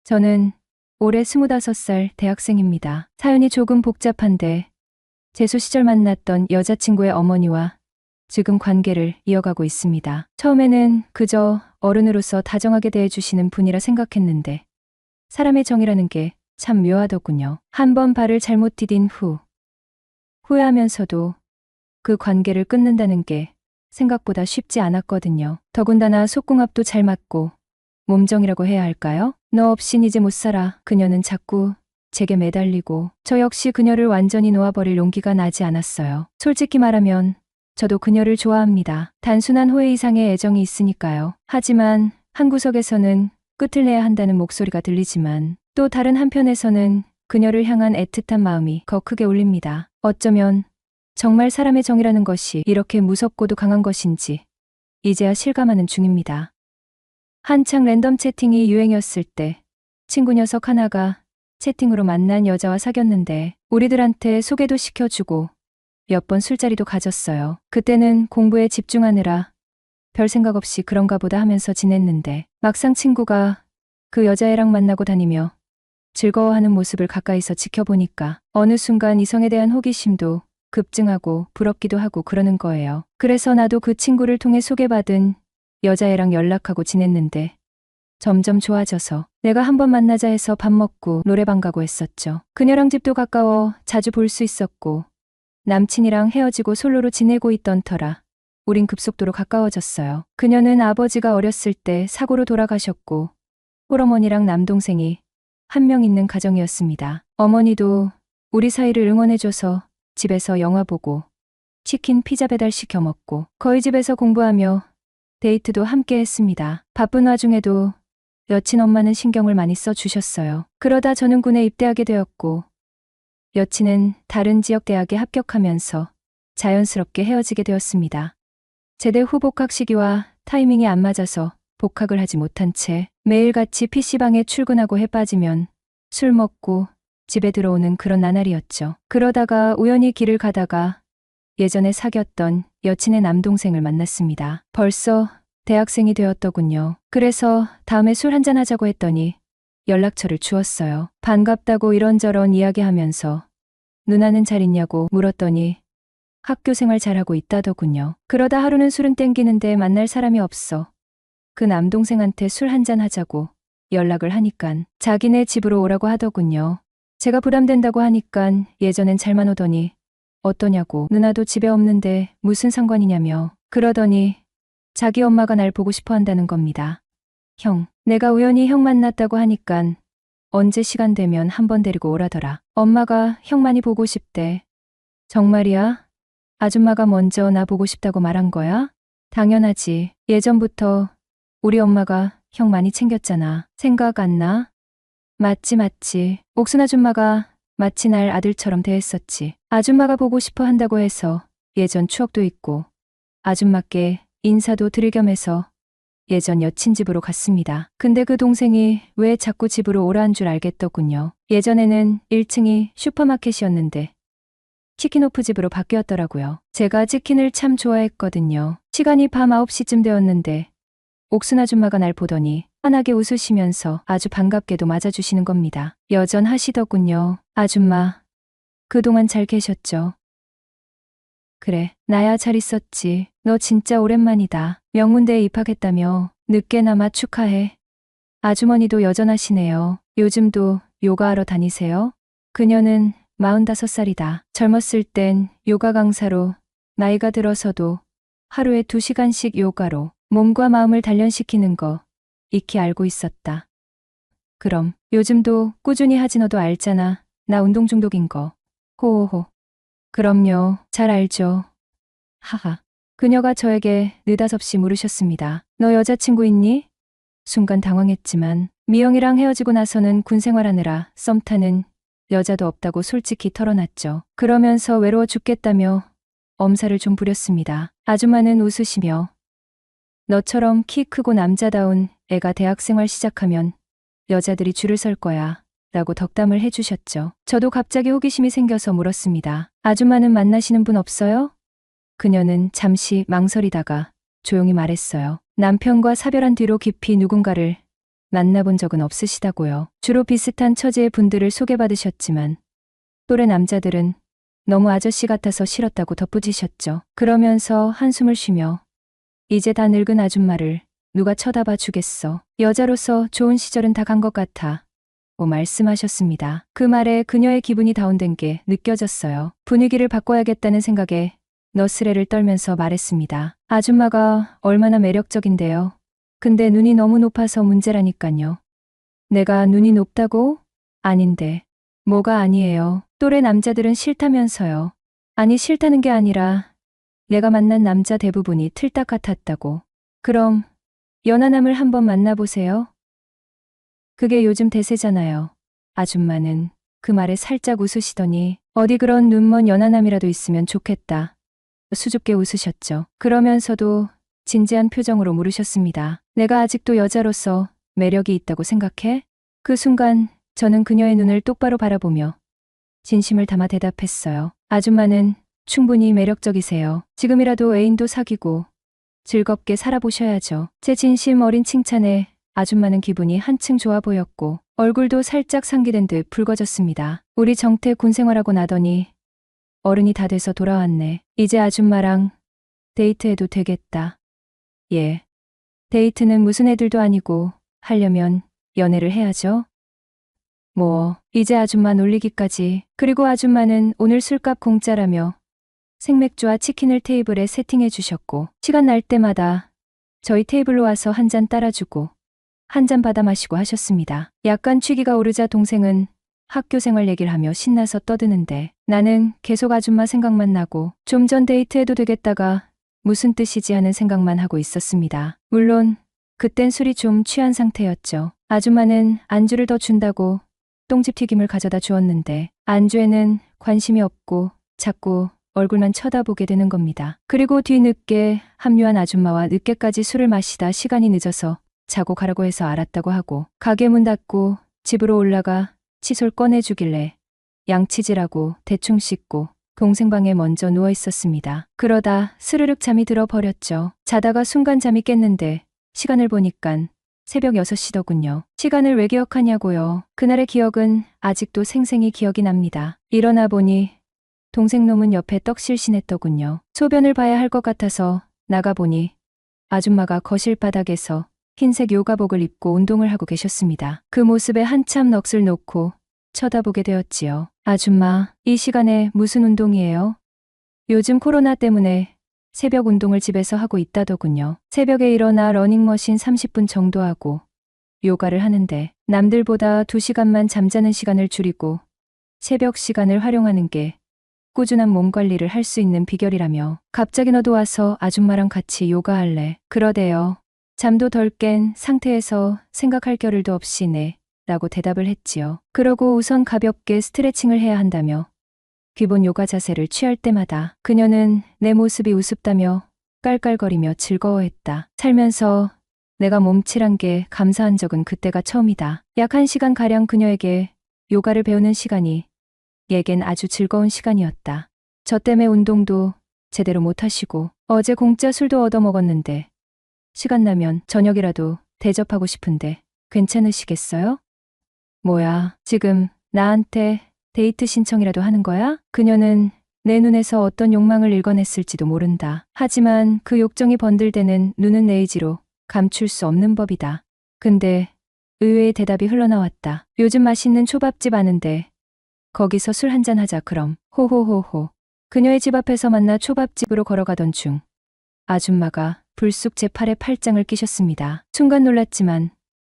저는 올해 25살 대학생입니다. 사연이 조금 복잡한데 재수 시절 만났던 여자친구의 어머니와 지금 관계를 이어가고 있습니다. 처음에는 그저 어른으로서 다정하게 대해주시는 분이라 생각했는데 사람의 정이라는 게 참 묘하더군요. 한 번 발을 잘못 디딘 후 후회하면서도 그 관계를 끊는다는 게 생각보다 쉽지 않았거든요. 더군다나 속궁합도 잘 맞고 몸정이라고 해야 할까요? 너 없인 이제 못 살아. 그녀는 자꾸 제게 매달리고 저 역시 그녀를 완전히 놓아버릴 용기가 나지 않았어요. 솔직히 말하면 저도 그녀를 좋아합니다. 단순한 호의 이상의 애정이 있으니까요. 하지만 한 구석에서는 끝을 내야 한다는 목소리가 들리지만 또 다른 한편에서는 그녀를 향한 애틋한 마음이 더 크게 울립니다. 어쩌면 정말 사람의 정이라는 것이 이렇게 무섭고도 강한 것인지 이제야 실감하는 중입니다. 한창 랜덤 채팅이 유행이었을 때 친구 녀석 하나가 채팅으로 만난 여자와 사귀었는데 우리들한테 소개도 시켜주고 몇 번 술자리도 가졌어요. 그때는 공부에 집중하느라 별 생각 없이 그런가 보다 하면서 지냈는데 막상 친구가 그 여자애랑 만나고 다니며 즐거워하는 모습을 가까이서 지켜보니까 어느 순간 이성에 대한 호기심도 급증하고 부럽기도 하고 그러는 거예요. 그래서 나도 그 친구를 통해 소개받은 여자애랑 연락하고 지냈는데 점점 좋아져서 내가 한번 만나자 해서 밥 먹고 노래방 가고 했었죠. 그녀랑 집도 가까워 자주 볼 수 있었고 남친이랑 헤어지고 솔로로 지내고 있던 터라 우린 급속도로 가까워졌어요. 그녀는 아버지가 어렸을 때 사고로 돌아가셨고 홀어머니랑 남동생이 한 명 있는 가정이었습니다. 어머니도 우리 사이를 응원해줘서 집에서 영화 보고 치킨 피자 배달 시켜 먹고 거의 집에서 공부하며 데이트도 함께 했습니다. 바쁜 와중에도 여친 엄마는 신경을 많이 써주셨어요. 그러다 저는 군에 입대하게 되었고 여친은 다른 지역 대학에 합격하면서 자연스럽게 헤어지게 되었습니다. 제대 후 복학 시기와 타이밍이 안 맞아서 복학을 하지 못한 채 매일같이 PC방에 출근하고 해 빠지면 술 먹고 집에 들어오는 그런 나날이었죠. 그러다가 우연히 길을 가다가 예전에 사귀었던 여친의 남동생을 만났습니다. 벌써 대학생이 되었더군요. 그래서 다음에 술 한잔 하자고 했더니 연락처를 주었어요. 반갑다고 이런저런 이야기하면서 누나는 잘 있냐고 물었더니 학교 생활 잘하고 있다더군요. 그러다 하루는 술은 땡기는데 만날 사람이 없어 그 남동생한테 술 한잔 하자고 연락을 하니깐 자기네 집으로 오라고 하더군요. 제가 부담된다고 하니깐 예전엔 잘만 오더니 어떠냐고 누나도 집에 없는데 무슨 상관이냐며 그러더니 자기 엄마가 날 보고 싶어 한다는 겁니다. 형, 내가 우연히 형 만났다고 하니깐 언제 시간 되면 한번 데리고 오라더라. 엄마가 형 많이 보고 싶대. 정말이야? 아줌마가 먼저 나 보고 싶다고 말한 거야? 당연하지. 예전부터 우리 엄마가 형 많이 챙겼잖아. 생각 안 나? 맞지. 옥순 아줌마가 마치 날 아들처럼 대했었지. 아줌마가 보고 싶어 한다고 해서 예전 추억도 있고 아줌마께 인사도 드릴 겸 해서 예전 여친 집으로 갔습니다. 근데 그 동생이 왜 자꾸 집으로 오라는 줄 알겠더군요. 예전에는 1층이 슈퍼마켓이었는데 치킨오프 집으로 바뀌었더라고요. 제가 치킨을 참 좋아했거든요. 시간이 밤 9시쯤 되었는데 옥순 아줌마가 날 보더니 환하게 웃으시면서 아주 반갑게도 맞아주시는 겁니다. 여전하시더군요. 아줌마, 그동안 잘 계셨죠? 그래, 나야 잘 있었지. 너 진짜 오랜만이다. 명문대에 입학했다며. 늦게나마 축하해. 아주머니도 여전하시네요. 요즘도 요가하러 다니세요? 그녀는 45살이다. 젊었을 땐 요가 강사로, 나이가 들어서도 하루에 2시간씩 요가로 몸과 마음을 단련시키는 거 익히 알고 있었다. 그럼 요즘도 꾸준히 하지 너도 알잖아. 나 운동 중독인 거. 호호호. 그럼요. 잘 알죠. 하하. 그녀가 저에게 느닷없이 물으셨습니다. 너 여자친구 있니? 순간 당황했지만 미영이랑 헤어지고 나서는 군 생활하느라 썸 타는 여자도 없다고 솔직히 털어놨죠. 그러면서 외로워 죽겠다며 엄살을 좀 부렸습니다. 아줌마는 웃으시며 너처럼 키 크고 남자다운 애가 대학생활 시작하면 여자들이 줄을 설 거야 라고 덕담을 해주셨죠. 저도 갑자기 호기심이 생겨서 물었습니다. 아줌마는 만나시는 분 없어요? 그녀는 잠시 망설이다가 조용히 말했어요. 남편과 사별한 뒤로 깊이 누군가를 만나본 적은 없으시다고요. 주로 비슷한 처지의 분들을 소개받으셨지만 또래 남자들은 너무 아저씨 같아서 싫었다고 덧붙이셨죠. 그러면서 한숨을 쉬며 이제 다 늙은 아줌마를 누가 쳐다봐 주겠어. 여자로서 좋은 시절은 다 간 것 같아. 고 말씀하셨습니다. 그 말에 그녀의 기분이 다운된 게 느껴졌어요. 분위기를 바꿔야겠다는 생각에 너스레를 떨면서 말했습니다. 아줌마가 얼마나 매력적인데요. 근데 눈이 너무 높아서 문제라니깐요. 내가 눈이 높다고? 아닌데. 뭐가 아니에요. 또래 남자들은 싫다면서요. 아니 싫다는 게 아니라 내가 만난 남자 대부분이 틀딱 같았다고. 그럼 연하남을 한번 만나보세요. 그게 요즘 대세잖아요. 아줌마는 그 말에 살짝 웃으시더니 어디 그런 눈먼 연하남이라도 있으면 좋겠다. 수줍게 웃으셨죠. 그러면서도 진지한 표정으로 물으셨습니다. 내가 아직도 여자로서 매력이 있다고 생각해? 그 순간 저는 그녀의 눈을 똑바로 바라보며 진심을 담아 대답했어요. 아줌마는 충분히 매력적이세요. 지금이라도 애인도 사귀고 즐겁게 살아보셔야죠. 제 진심 어린 칭찬에 아줌마는 기분이 한층 좋아 보였고 얼굴도 살짝 상기된 듯 붉어졌습니다. 우리 정태 군 생활하고 나더니 어른이 다 돼서 돌아왔네. 이제 아줌마랑 데이트해도 되겠다. 예. 데이트는 무슨 애들도 아니고 하려면 연애를 해야죠. 뭐 이제 아줌마 놀리기까지. 그리고 아줌마는 오늘 술값 공짜라며 생맥주와 치킨을 테이블에 세팅해 주셨고 시간 날 때마다 저희 테이블로 와서 한 잔 따라주고 한 잔 받아 마시고 하셨습니다. 약간 취기가 오르자 동생은 학교 생활 얘기를 하며 신나서 떠드는데 나는 계속 아줌마 생각만 나고 좀 전 데이트해도 되겠다가 무슨 뜻이지 하는 생각만 하고 있었습니다. 물론 그땐 술이 좀 취한 상태였죠. 아줌마는 안주를 더 준다고 똥집 튀김을 가져다 주었는데 안주에는 관심이 없고 자꾸 얼굴만 쳐다보게 되는 겁니다. 그리고 뒤늦게 합류한 아줌마와 늦게까지 술을 마시다 시간이 늦어서 자고 가라고 해서 알았다고 하고 가게 문 닫고 집으로 올라가 칫솔 꺼내주길래 양치질하고 대충 씻고 동생 방에 먼저 누워 있었습니다. 그러다 스르륵 잠이 들어 버렸죠. 자다가 순간 잠이 깼는데 시간을 보니깐 새벽 6시더군요. 시간을 왜 기억하냐고요. 그날의 기억은 아직도 생생히 기억이 납니다. 일어나 보니 동생 놈은 옆에 떡실신했더군요. 소변을 봐야 할 것 같아서 나가보니 아줌마가 거실 바닥에서 흰색 요가복을 입고 운동을 하고 계셨습니다. 그 모습에 한참 넋을 놓고 쳐다보게 되었지요. 아줌마, 이 시간에 무슨 운동이에요? 요즘 코로나 때문에 새벽 운동을 집에서 하고 있다더군요. 새벽에 일어나 러닝머신 30분 정도 하고 요가를 하는데 남들보다 2시간만 잠자는 시간을 줄이고 새벽 시간을 활용하는 게 꾸준한 몸 관리를 할 수 있는 비결이라며 갑자기 너도 와서 아줌마랑 같이 요가할래. 그러대요. 잠도 덜 깬 상태에서 생각할 겨를도 없이 네 라고 대답을 했지요. 그러고 우선 가볍게 스트레칭을 해야 한다며 기본 요가 자세를 취할 때마다 그녀는 내 모습이 우습다며 깔깔거리며 즐거워했다. 살면서 내가 몸치란 게 감사한 적은 그때가 처음이다. 약 1시간가량 그녀에게 요가를 배우는 시간이 얘겐 아주 즐거운 시간이었다. 저 때문에 운동도 제대로 못하시고 어제 공짜 술도 얻어먹었는데 시간 나면 저녁이라도 대접하고 싶은데 괜찮으시겠어요? 뭐야, 지금 나한테 데이트 신청이라도 하는 거야? 그녀는 내 눈에서 어떤 욕망을 읽어냈을지도 모른다. 하지만 그 욕정이 번들대는 눈은 내 의지로 감출 수 없는 법이다. 근데 의외의 대답이 흘러나왔다. 요즘 맛있는 초밥집 아는데 거기서 술 한잔 하자 그럼. 호호호호. 그녀의 집 앞에서 만나 초밥집으로 걸어가던 중 아줌마가 불쑥 제 팔에 팔짱을 끼셨습니다. 순간 놀랐지만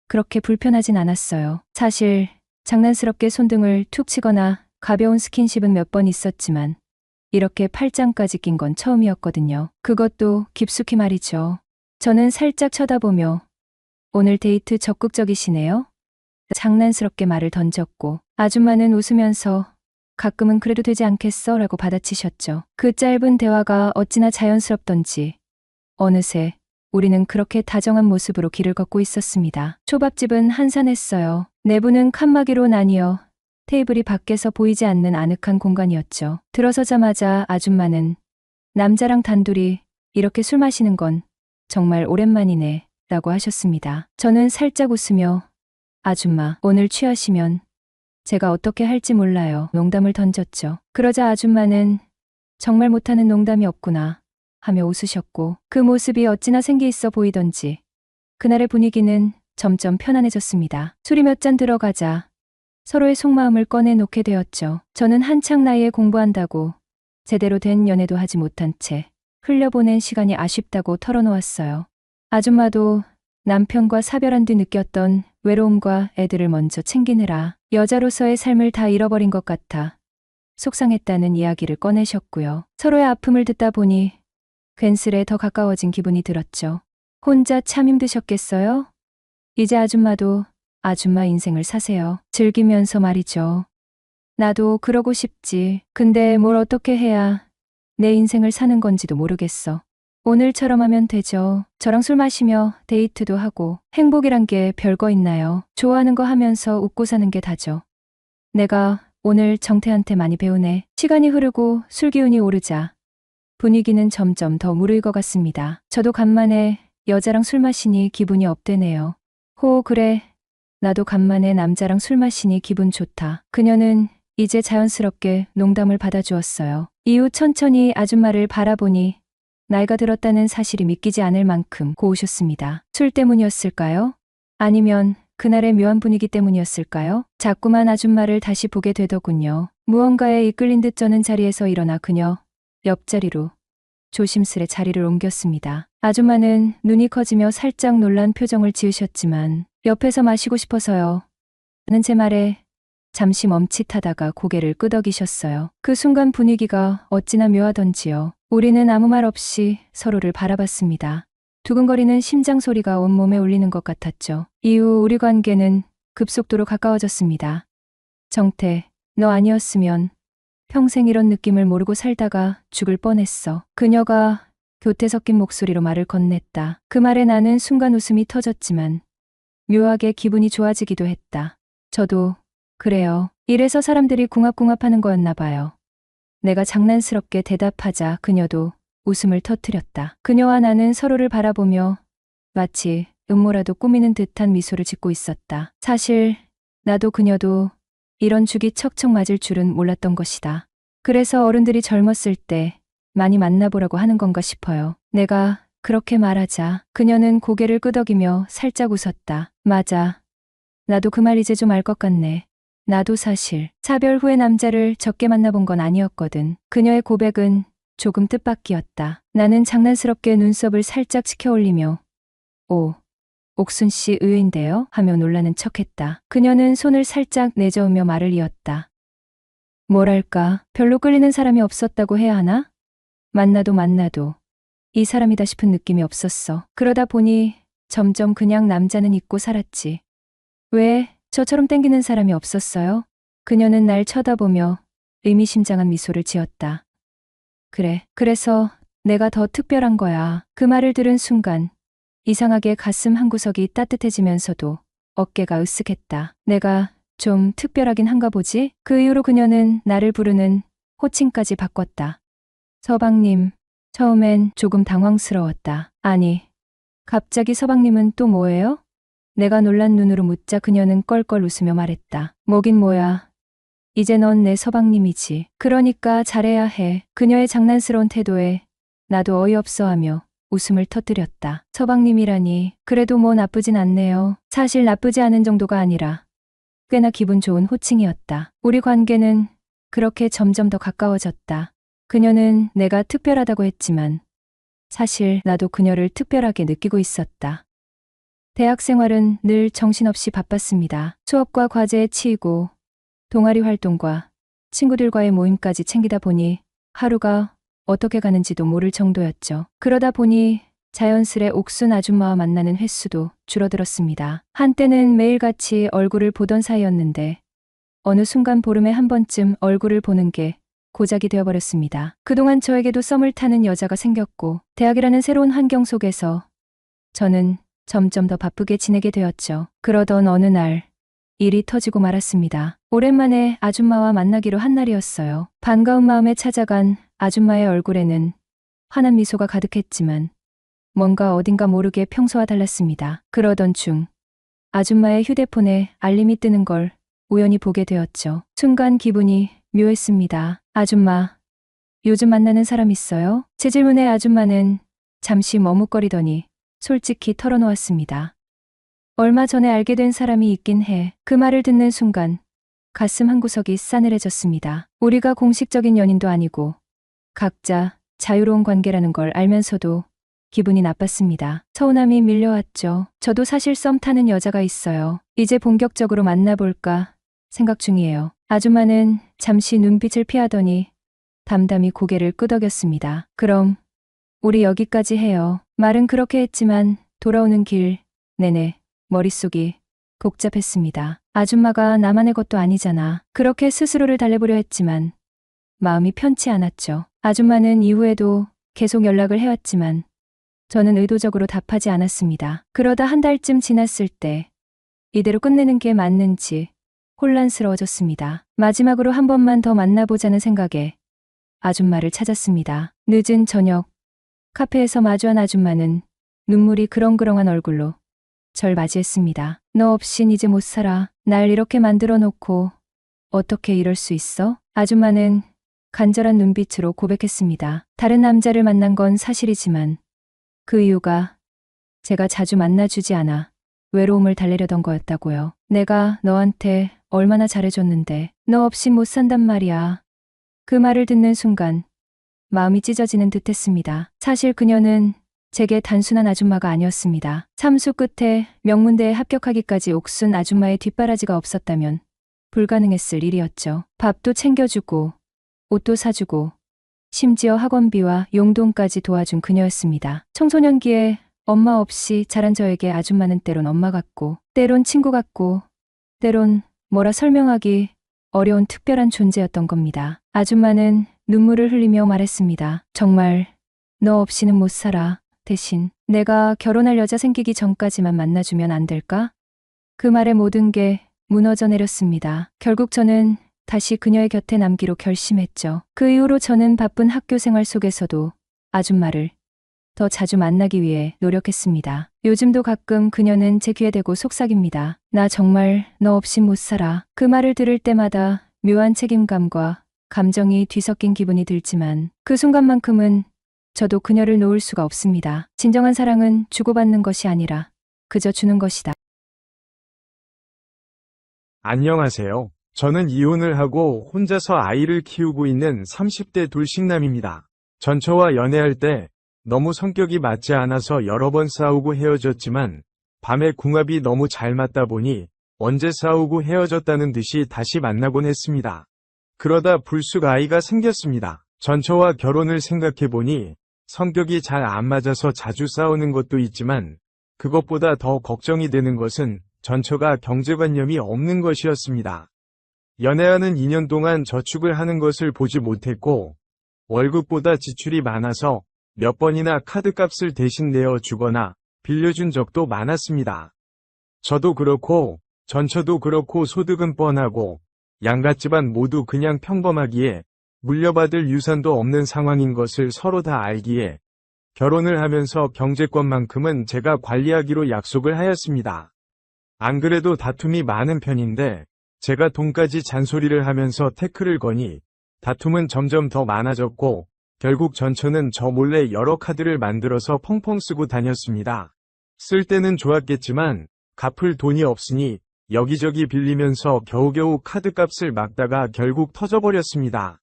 그렇게 불편하진 않았어요. 사실 장난스럽게 손등을 툭 치거나 가벼운 스킨십은 몇 번 있었지만 이렇게 팔짱까지 낀 건 처음이었거든요. 그것도 깊숙이 말이죠. 저는 살짝 쳐다보며 오늘 데이트 적극적이시네요. 장난스럽게 말을 던졌고 아줌마는 웃으면서 가끔은 그래도 되지 않겠어? 라고 받아치셨죠. 그 짧은 대화가 어찌나 자연스럽던지 어느새 우리는 그렇게 다정한 모습으로 길을 걷고 있었습니다. 초밥집은 한산했어요. 내부는 칸막이로 나뉘어 테이블이 밖에서 보이지 않는 아늑한 공간이었죠. 들어서자마자 아줌마는 남자랑 단둘이 이렇게 술 마시는 건 정말 오랜만이네 라고 하셨습니다. 저는 살짝 웃으며 아줌마, 오늘 취하시면 제가 어떻게 할지 몰라요. 농담을 던졌죠. 그러자 아줌마는 정말 못하는 농담이 없구나 하며 웃으셨고 그 모습이 어찌나 생기 있어 보이던지 그날의 분위기는 점점 편안해졌습니다. 술이 몇 잔 들어가자 서로의 속마음을 꺼내놓게 되었죠. 저는 한창 나이에 공부한다고 제대로 된 연애도 하지 못한 채 흘려보낸 시간이 아쉽다고 털어놓았어요. 아줌마도 남편과 사별한 뒤 느꼈던 외로움과 애들을 먼저 챙기느라 여자로서의 삶을 다 잃어버린 것 같아 속상했다는 이야기를 꺼내셨고요. 서로의 아픔을 듣다 보니 괜스레 더 가까워진 기분이 들었죠. 혼자 참 힘드셨겠어요? 이제 아줌마도 아줌마 인생을 사세요. 즐기면서 말이죠. 나도 그러고 싶지. 근데 뭘 어떻게 해야 내 인생을 사는 건지도 모르겠어. 오늘처럼 하면 되죠. 저랑 술 마시며 데이트도 하고 행복이란 게 별거 있나요? 좋아하는 거 하면서 웃고 사는 게 다죠. 내가 오늘 정태한테 많이 배우네. 시간이 흐르고 술 기운이 오르자 분위기는 점점 더 무르익어갔습니다. 저도 간만에 여자랑 술 마시니 기분이 업되네요. 그래. 나도 간만에 남자랑 술 마시니 기분 좋다. 그녀는 이제 자연스럽게 농담을 받아주었어요. 이후 천천히 아줌마를 바라보니 나이가 들었다는 사실이 믿기지 않을 만큼 고우셨습니다. 술 때문이었을까요? 아니면 그날의 묘한 분위기 때문이었을까요? 자꾸만 아줌마를 다시 보게 되더군요. 무언가에 이끌린 듯 저는 자리에서 일어나 그녀 옆자리로 조심스레 자리를 옮겼습니다. 아줌마는 눈이 커지며 살짝 놀란 표정을 지으셨지만 옆에서 마시고 싶어서요. 는 제 말에 잠시 멈칫하다가 고개를 끄덕이셨어요. 그 순간 분위기가 어찌나 묘하던지요. 우리는 아무 말 없이 서로를 바라봤습니다. 두근거리는 심장 소리가 온몸에 울리는 것 같았죠. 이후 우리 관계는 급속도로 가까워졌습니다. 정태, 너 아니었으면 평생 이런 느낌을 모르고 살다가 죽을 뻔했어. 그녀가 교태 섞인 목소리로 말을 건넸다. 그 말에 나는 순간 웃음이 터졌지만 묘하게 기분이 좋아지기도 했다. 저도 그래요. 이래서 사람들이 궁합궁합하는 거였나 봐요. 내가 장난스럽게 대답하자 그녀도 웃음을 터뜨렸다. 그녀와 나는 서로를 바라보며 마치 음모라도 꾸미는 듯한 미소를 짓고 있었다. 사실 나도 그녀도 이런 죽이 척척 맞을 줄은 몰랐던 것이다. 그래서 어른들이 젊었을 때 많이 만나보라고 하는 건가 싶어요. 내가 그렇게 말하자 그녀는 고개를 끄덕이며 살짝 웃었다. 맞아. 나도 그 말 이제 좀 알 것 같네. 나도 사실 사별 후에 남자를 적게 만나본 건 아니었거든. 그녀의 고백은 조금 뜻밖이었다. 나는 장난스럽게 눈썹을 살짝 치켜올리며 옥순 씨 의외인데요? 하며 놀라는 척했다. 그녀는 손을 살짝 내저으며 말을 이었다. 뭐랄까, 별로 끌리는 사람이 없었다고 해야 하나? 만나도 이 사람이다 싶은 느낌이 없었어. 그러다 보니 점점 그냥 남자는 잊고 살았지. 왜 저처럼 땡기는 사람이 없었어요? 그녀는 날 쳐다보며 의미심장한 미소를 지었다. 그래서 내가 더 특별한 거야. 그 말을 들은 순간 이상하게 가슴 한구석이 따뜻해지면서도 어깨가 으쓱했다. 내가 좀 특별하긴 한가 보지? 그 이후로 그녀는 나를 부르는 호칭까지 바꿨다. 서방님. 처음엔 조금 당황스러웠다. 아니, 갑자기 서방님은 또 뭐예요? 내가 놀란 눈으로 묻자 그녀는 껄껄 웃으며 말했다. 뭐긴 뭐야. 이제 넌 내 서방님이지. 그러니까 잘해야 해. 그녀의 장난스러운 태도에 나도 어이없어하며 웃음을 터뜨렸다. 서방님이라니. 그래도 뭐 나쁘진 않네요. 사실 나쁘지 않은 정도가 아니라 꽤나 기분 좋은 호칭이었다. 우리 관계는 그렇게 점점 더 가까워졌다. 그녀는 내가 특별하다고 했지만 사실 나도 그녀를 특별하게 느끼고 있었다. 대학 생활은 늘 정신없이 바빴습니다. 수업과 과제에 치이고 동아리 활동과 친구들과의 모임까지 챙기다 보니 하루가 어떻게 가는지도 모를 정도였죠. 그러다 보니 자연스레 옥순 아줌마와 만나는 횟수도 줄어들었습니다. 한때는 매일같이 얼굴을 보던 사이였는데 어느 순간 보름에 한 번쯤 얼굴을 보는 게 고작이 되어버렸습니다. 그동안 저에게도 썸을 타는 여자가 생겼고 대학이라는 새로운 환경 속에서 저는 점점 더 바쁘게 지내게 되었죠. 그러던 어느 날 일이 터지고 말았습니다. 오랜만에 아줌마와 만나기로 한 날이었어요. 반가운 마음에 찾아간 아줌마의 얼굴에는 환한 미소가 가득했지만 뭔가 어딘가 모르게 평소와 달랐습니다. 그러던 중 아줌마의 휴대폰에 알림이 뜨는 걸 우연히 보게 되었죠. 순간 기분이 묘했습니다. 아줌마, 요즘 만나는 사람 있어요? 제 질문에 아줌마는 잠시 머뭇거리더니 솔직히 털어놓았습니다. 얼마 전에 알게 된 사람이 있긴 해. 그 말을 듣는 순간 가슴 한구석이 싸늘해졌습니다. 우리가 공식적인 연인도 아니고 각자 자유로운 관계라는 걸 알면서도 기분이 나빴습니다. 서운함이 밀려왔죠. 저도 사실 썸 타는 여자가 있어요. 이제 본격적으로 만나볼까 생각 중이에요. 아줌마는 잠시 눈빛을 피하더니 담담히 고개를 끄덕였습니다. 그럼 우리 여기까지 해요. 말은 그렇게 했지만 돌아오는 길 내내 머릿속이 복잡했습니다. 아줌마가 나만의 것도 아니잖아. 그렇게 스스로를 달래보려 했지만 마음이 편치 않았죠. 아줌마는 이후에도 계속 연락을 해왔지만 저는 의도적으로 답하지 않았습니다. 그러다 한 달쯤 지났을 때 이대로 끝내는 게 맞는지 혼란스러워졌습니다. 마지막으로 한 번만 더 만나보자는 생각에 아줌마를 찾았습니다. 늦은 저녁 카페에서 마주한 아줌마는 눈물이 그렁그렁한 얼굴로 절 맞이했습니다. 너 없인 이제 못 살아. 날 이렇게 만들어 놓고 어떻게 이럴 수 있어? 아줌마는 간절한 눈빛으로 고백했습니다. 다른 남자를 만난 건 사실이지만 그 이유가 제가 자주 만나주지 않아 외로움을 달래려던 거였다고요. 내가 너한테 얼마나 잘해줬는데 너 없인 못 산단 말이야. 그 말을 듣는 순간 마음이 찢어지는 듯했습니다. 사실 그녀는 제게 단순한 아줌마가 아니었습니다. 삼수 끝에 명문대에 합격하기까지 옥순 아줌마의 뒷바라지가 없었다면 불가능했을 일이었죠. 밥도 챙겨주고 옷도 사주고 심지어 학원비와 용돈까지 도와준 그녀였습니다. 청소년기에 엄마 없이 자란 저에게 아줌마는 때론 엄마 같고 때론 친구 같고 때론 뭐라 설명하기 어려운 특별한 존재였던 겁니다. 아줌마는 눈물을 흘리며 말했습니다. 정말 너 없이는 못 살아. 대신 내가 결혼할 여자 생기기 전까지만 만나주면 안 될까? 그 말에 모든 게 무너져 내렸습니다. 결국 저는 다시 그녀의 곁에 남기로 결심했죠. 그 이후로 저는 바쁜 학교 생활 속에서도 아줌마를 더 자주 만나기 위해 노력했습니다. 요즘도 가끔 그녀는 제 귀에 대고 속삭입니다. 나 정말 너 없인 못 살아. 그 말을 들을 때마다 묘한 책임감과 감정이 뒤섞인 기분이 들지만 그 순간만큼은 저도 그녀를 놓을 수가 없습니다. 진정한 사랑은 주고받는 것이 아니라 그저 주는 것이다. 안녕하세요. 저는 이혼을 하고 혼자서 아이를 키우고 있는 30대 돌싱남입니다. 전처와 연애할 때 너무 성격이 맞지 않아서 여러 번 싸우고 헤어졌지만 밤에 궁합이 너무 잘 맞다 보니 언제 싸우고 헤어졌다는 듯이 다시 만나곤 했습니다. 그러다 불쑥 아이가 생겼습니다. 전처와 결혼을 생각해보니 성격이 잘 안 맞아서 자주 싸우는 것도 있지만 그것보다 더 걱정이 되는 것은 전처가 경제관념이 없는 것이었습니다. 연애하는 2년 동안 저축을 하는 것을 보지 못했고 월급보다 지출이 많아서 몇 번이나 카드값을 대신 내어주거나 빌려준 적도 많았습니다. 저도 그렇고 전처도 그렇고 소득은 뻔하고 양가 집안 모두 그냥 평범하기에 물려받을 유산도 없는 상황인 것을 서로 다 알기에 결혼을 하면서 경제권만큼은 제가 관리하기로 약속을 하였습니다. 안 그래도 다툼이 많은 편인데 제가 돈까지 잔소리를 하면서 태클을 거니 다툼은 점점 더 많아졌고 결국 전처는 저 몰래 여러 카드를 만들어서 펑펑 쓰고 다녔습니다. 쓸 때는 좋았겠지만 갚을 돈이 없으니 여기저기 빌리면서 겨우겨우 카드값을 막다가 결국 터져버렸습니다.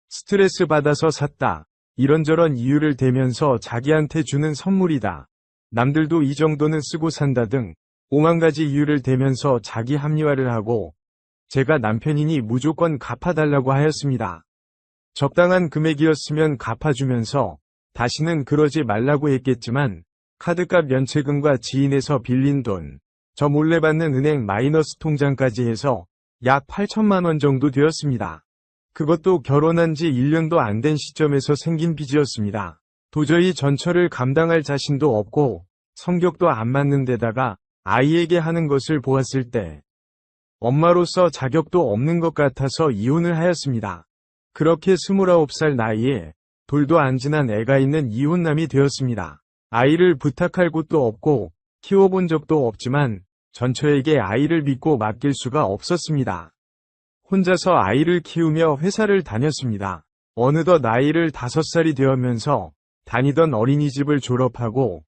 스트레스 받아서 샀다. 이런저런 이유를 대면서 자기한테 주는 선물이다. 남들도 이 정도는 쓰고 산다 등 오만 가지 이유를 대면서 자기 합리화를 하고 제가 남편이니 무조건 갚아달라고 하였습니다. 적당한 금액이었으면 갚아주면서 다시는 그러지 말라고 했겠지만 카드값 연체금과 지인에서 빌린 돈, 저 몰래 받는 은행 마이너스 통장까지 해서 약 8천만 원 정도 되었습니다. 그것도 결혼한 지 1년도 안 된 시점에서 생긴 빚이었습니다. 도저히 전처를 감당할 자신도 없고 성격도 안 맞는 데다가 아이에게 하는 것을 보았을 때 엄마로서 자격도 없는 것 같아서 이혼을 하였습니다. 그렇게 29살 나이에 돌도 안 지난 애가 있는 이혼남이 되었습니다. 아이를 부탁할 곳도 없고 키워본 적도 없지만 전처에게 아이를 믿고 맡길 수가 없었습니다. 혼자서 아이를 키우며 회사를 다녔습니다. 어느덧 나이를 5살이 되면서 다니던 어린이집을 졸업하고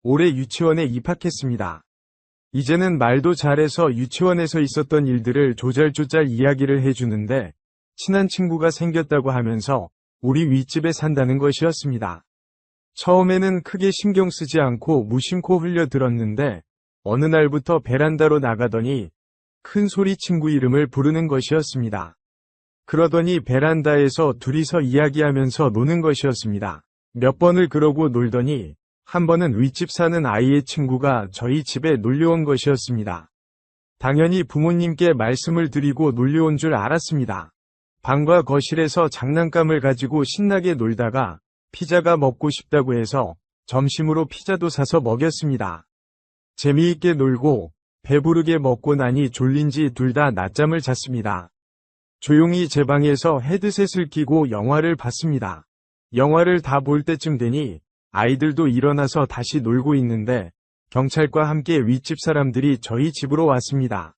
올해 유치원에 입학했습니다. 이제는 말도 잘해서 유치원에서 있었던 일들을 조잘조잘 이야기를 해주는데 친한 친구가 생겼다고 하면서 우리 윗집에 산다는 것이었습니다. 처음에는 크게 신경 쓰지 않고 무심코 흘려들었는데 어느 날부터 베란다로 나가더니 큰 소리 친구 이름을 부르는 것이었습니다. 그러더니 베란다에서 둘이서 이야기하면서 노는 것이었습니다. 몇 번을 그러고 놀더니 한 번은 윗집 사는 아이의 친구가 저희 집에 놀려온 것이었습니다. 당연히 부모님께 말씀을 드리고 놀려온 줄 알았습니다. 방과 거실에서 장난감을 가지고 신나게 놀다가 피자가 먹고 싶다고 해서 점심으로 피자도 사서 먹였습니다. 재미있게 놀고 배부르게 먹고 나니 졸린지 둘 다 낮잠을 잤습니다. 조용히 제 방에서 헤드셋을 끼고 영화를 봤습니다. 영화를 다 볼 때쯤 되니 아이들도 일어나서 다시 놀고 있는데 경찰과 함께 윗집 사람들이 저희 집으로 왔습니다.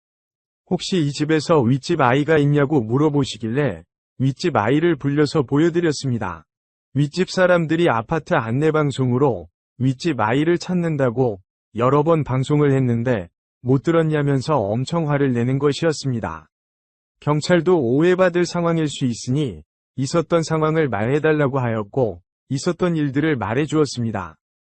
혹시 이 집에서 윗집 아이가 있냐고 물어보시길래 윗집 아이를 불려서 보여드렸습니다. 윗집 사람들이 아파트 안내방송으로 윗집 아이를 찾는다고 여러 번 방송을 했는데 못 들었냐면서 엄청 화를 내는 것이었습니다. 경찰도 오해받을 상황일 수 있으니 있었던 상황을 말해달라고 하였고 있었던 일들을 말해주었습니다.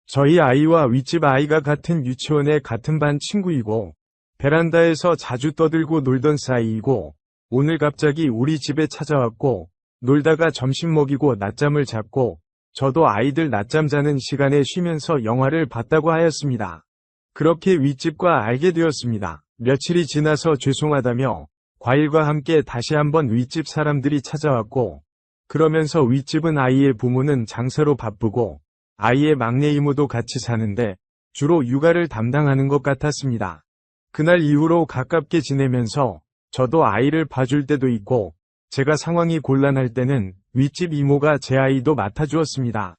저희 아이와 윗집 아이가 같은 유치원의 같은 반 친구이고 베란다에서 자주 떠들고 놀던 사이이고 오늘 갑자기 우리 집에 찾아왔고 놀다가 점심 먹이고 낮잠을 잤고 저도 아이들 낮잠 자는 시간에 쉬면서 영화를 봤다고 하였습니다. 그렇게 윗집과 알게 되었습니다. 며칠이 지나서 죄송하다며 과일과 함께 다시 한번 윗집 사람들이 찾아왔고 그러면서 윗집은 아이의 부모는 장사로 바쁘고 아이의 막내 이모도 같이 사는데 주로 육아를 담당하는 것 같았습니다. 그날 이후로 가깝게 지내면서 저도 아이를 봐줄 때도 있고 제가 상황이 곤란할 때는 윗집 이모가 제 아이도 맡아주었습니다.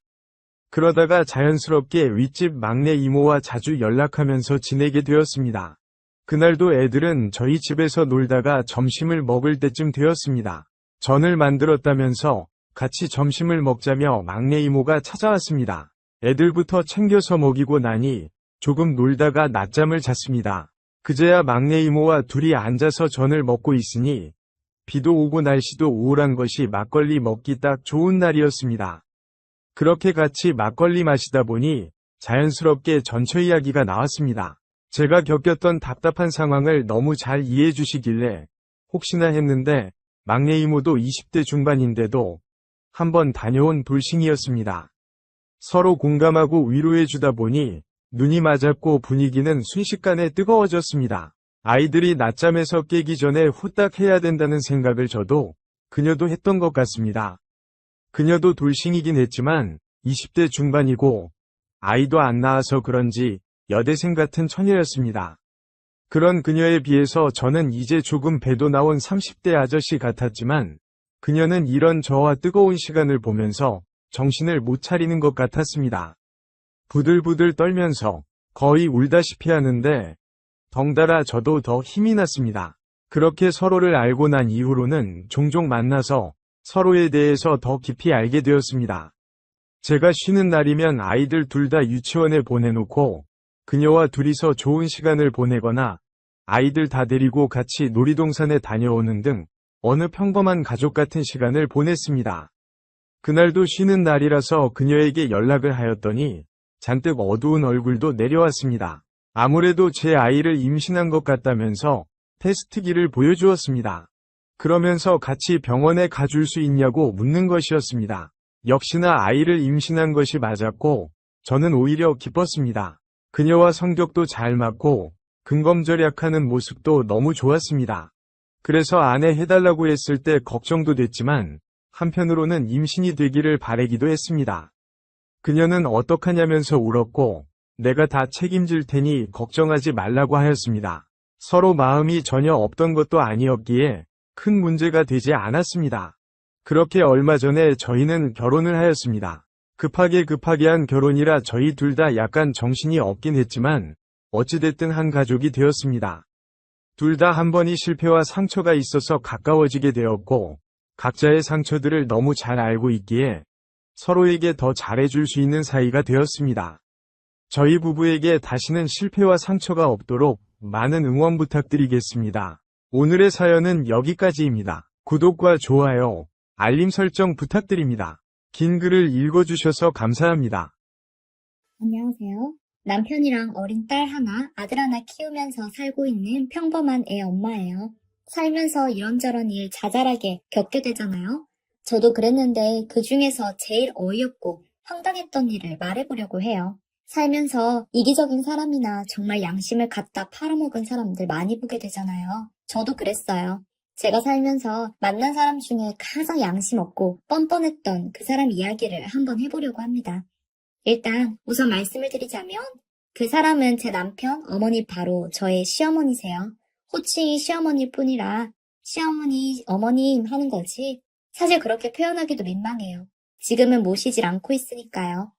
그러다가 자연스럽게 윗집 막내 이모와 자주 연락하면서 지내게 되었습니다. 그날도 애들은 저희 집에서 놀다가 점심을 먹을 때쯤 되었습니다. 전을 만들었다면서 같이 점심을 먹자며 막내 이모가 찾아왔습니다. 애들부터 챙겨서 먹이고 나니 조금 놀다가 낮잠을 잤습니다. 그제야 막내 이모와 둘이 앉아서 전을 먹고 있으니 비도 오고 날씨도 우울한 것이 막걸리 먹기 딱 좋은 날이었습니다. 그렇게 같이 막걸리 마시다 보니 자연스럽게 전처 이야기가 나왔습니다. 제가 겪었던 답답한 상황을 너무 잘 이해해 주시길래 혹시나 했는데 막내 이모도 20대 중반인데도 한번 다녀온 돌싱이었습니다. 서로 공감하고 위로해 주다 보니 눈이 맞았고 분위기는 순식간에 뜨거워졌습니다. 아이들이 낮잠에서 깨기 전에 후딱 해야 된다는 생각을 저도 그녀도 했던 것 같습니다. 그녀도 돌싱이긴 했지만 20대 중반이고 아이도 안 낳아서 그런지 여대생 같은 처녀였습니다. 그런 그녀에 비해서 저는 이제 조금 배도 나온 30대 아저씨 같았지만 그녀는 이런 저와 뜨거운 시간을 보면서 정신을 못 차리는 것 같았습니다. 부들부들 떨면서 거의 울다시피 하는데 덩달아 저도 더 힘이 났습니다. 그렇게 서로를 알고 난 이후로는 종종 만나서 서로에 대해서 더 깊이 알게 되었습니다. 제가 쉬는 날이면 아이들 둘 다 유치원에 보내놓고 그녀와 둘이서 좋은 시간을 보내거나 아이들 다 데리고 같이 놀이동산에 다녀오는 등 어느 평범한 가족 같은 시간을 보냈습니다. 그날도 쉬는 날이라서 그녀에게 연락을 하였더니 잔뜩 어두운 얼굴도 내려왔습니다. 아무래도 제 아이를 임신한 것 같다면서 테스트기를 보여주었습니다. 그러면서 같이 병원에 가줄 수 있냐고 묻는 것이었습니다. 역시나 아이를 임신한 것이 맞았고 저는 오히려 기뻤습니다. 그녀와 성격도 잘 맞고 근검절약하는 모습도 너무 좋았습니다. 그래서 아내 해달라고 했을 때 걱정도 됐지만 한편으로는 임신이 되기를 바라기도 했습니다. 그녀는 어떡하냐면서 울었고 내가 다 책임질 테니 걱정하지 말라고 하였습니다. 서로 마음이 전혀 없던 것도 아니었기에 큰 문제가 되지 않았습니다. 그렇게 얼마 전에 저희는 결혼을 하였습니다. 급하게 한 결혼이라 저희 둘 다 약간 정신이 없긴 했지만 어찌됐든 한 가족이 되었습니다. 둘 다 한 번이 실패와 상처가 있어서 가까워지게 되었고 각자의 상처들을 너무 잘 알고 있기에 서로에게 더 잘해줄 수 있는 사이가 되었습니다. 저희 부부에게 다시는 실패와 상처가 없도록 많은 응원 부탁드리겠습니다. 오늘의 사연은 여기까지입니다. 구독과 좋아요, 알림 설정 부탁드립니다. 긴 글을 읽어주셔서 감사합니다. 안녕하세요. 남편이랑 어린 딸 하나, 아들 하나 키우면서 살고 있는 평범한 애 엄마예요. 살면서 이런저런 일 자잘하게 겪게 되잖아요. 저도 그랬는데 그 중에서 제일 어이없고 황당했던 일을 말해보려고 해요. 살면서 이기적인 사람이나 정말 양심을 갖다 팔아먹은 사람들 많이 보게 되잖아요. 저도 그랬어요. 제가 살면서 만난 사람 중에 가장 양심 없고 뻔뻔했던 그 사람 이야기를 한번 해보려고 합니다. 일단 우선 말씀을 드리자면 그 사람은 제 남편, 어머니 바로 저의 시어머니세요. 호칭이 시어머니일 뿐이라 시어머니, 어머님 하는 거지 사실 그렇게 표현하기도 민망해요. 지금은 모시질 않고 있으니까요.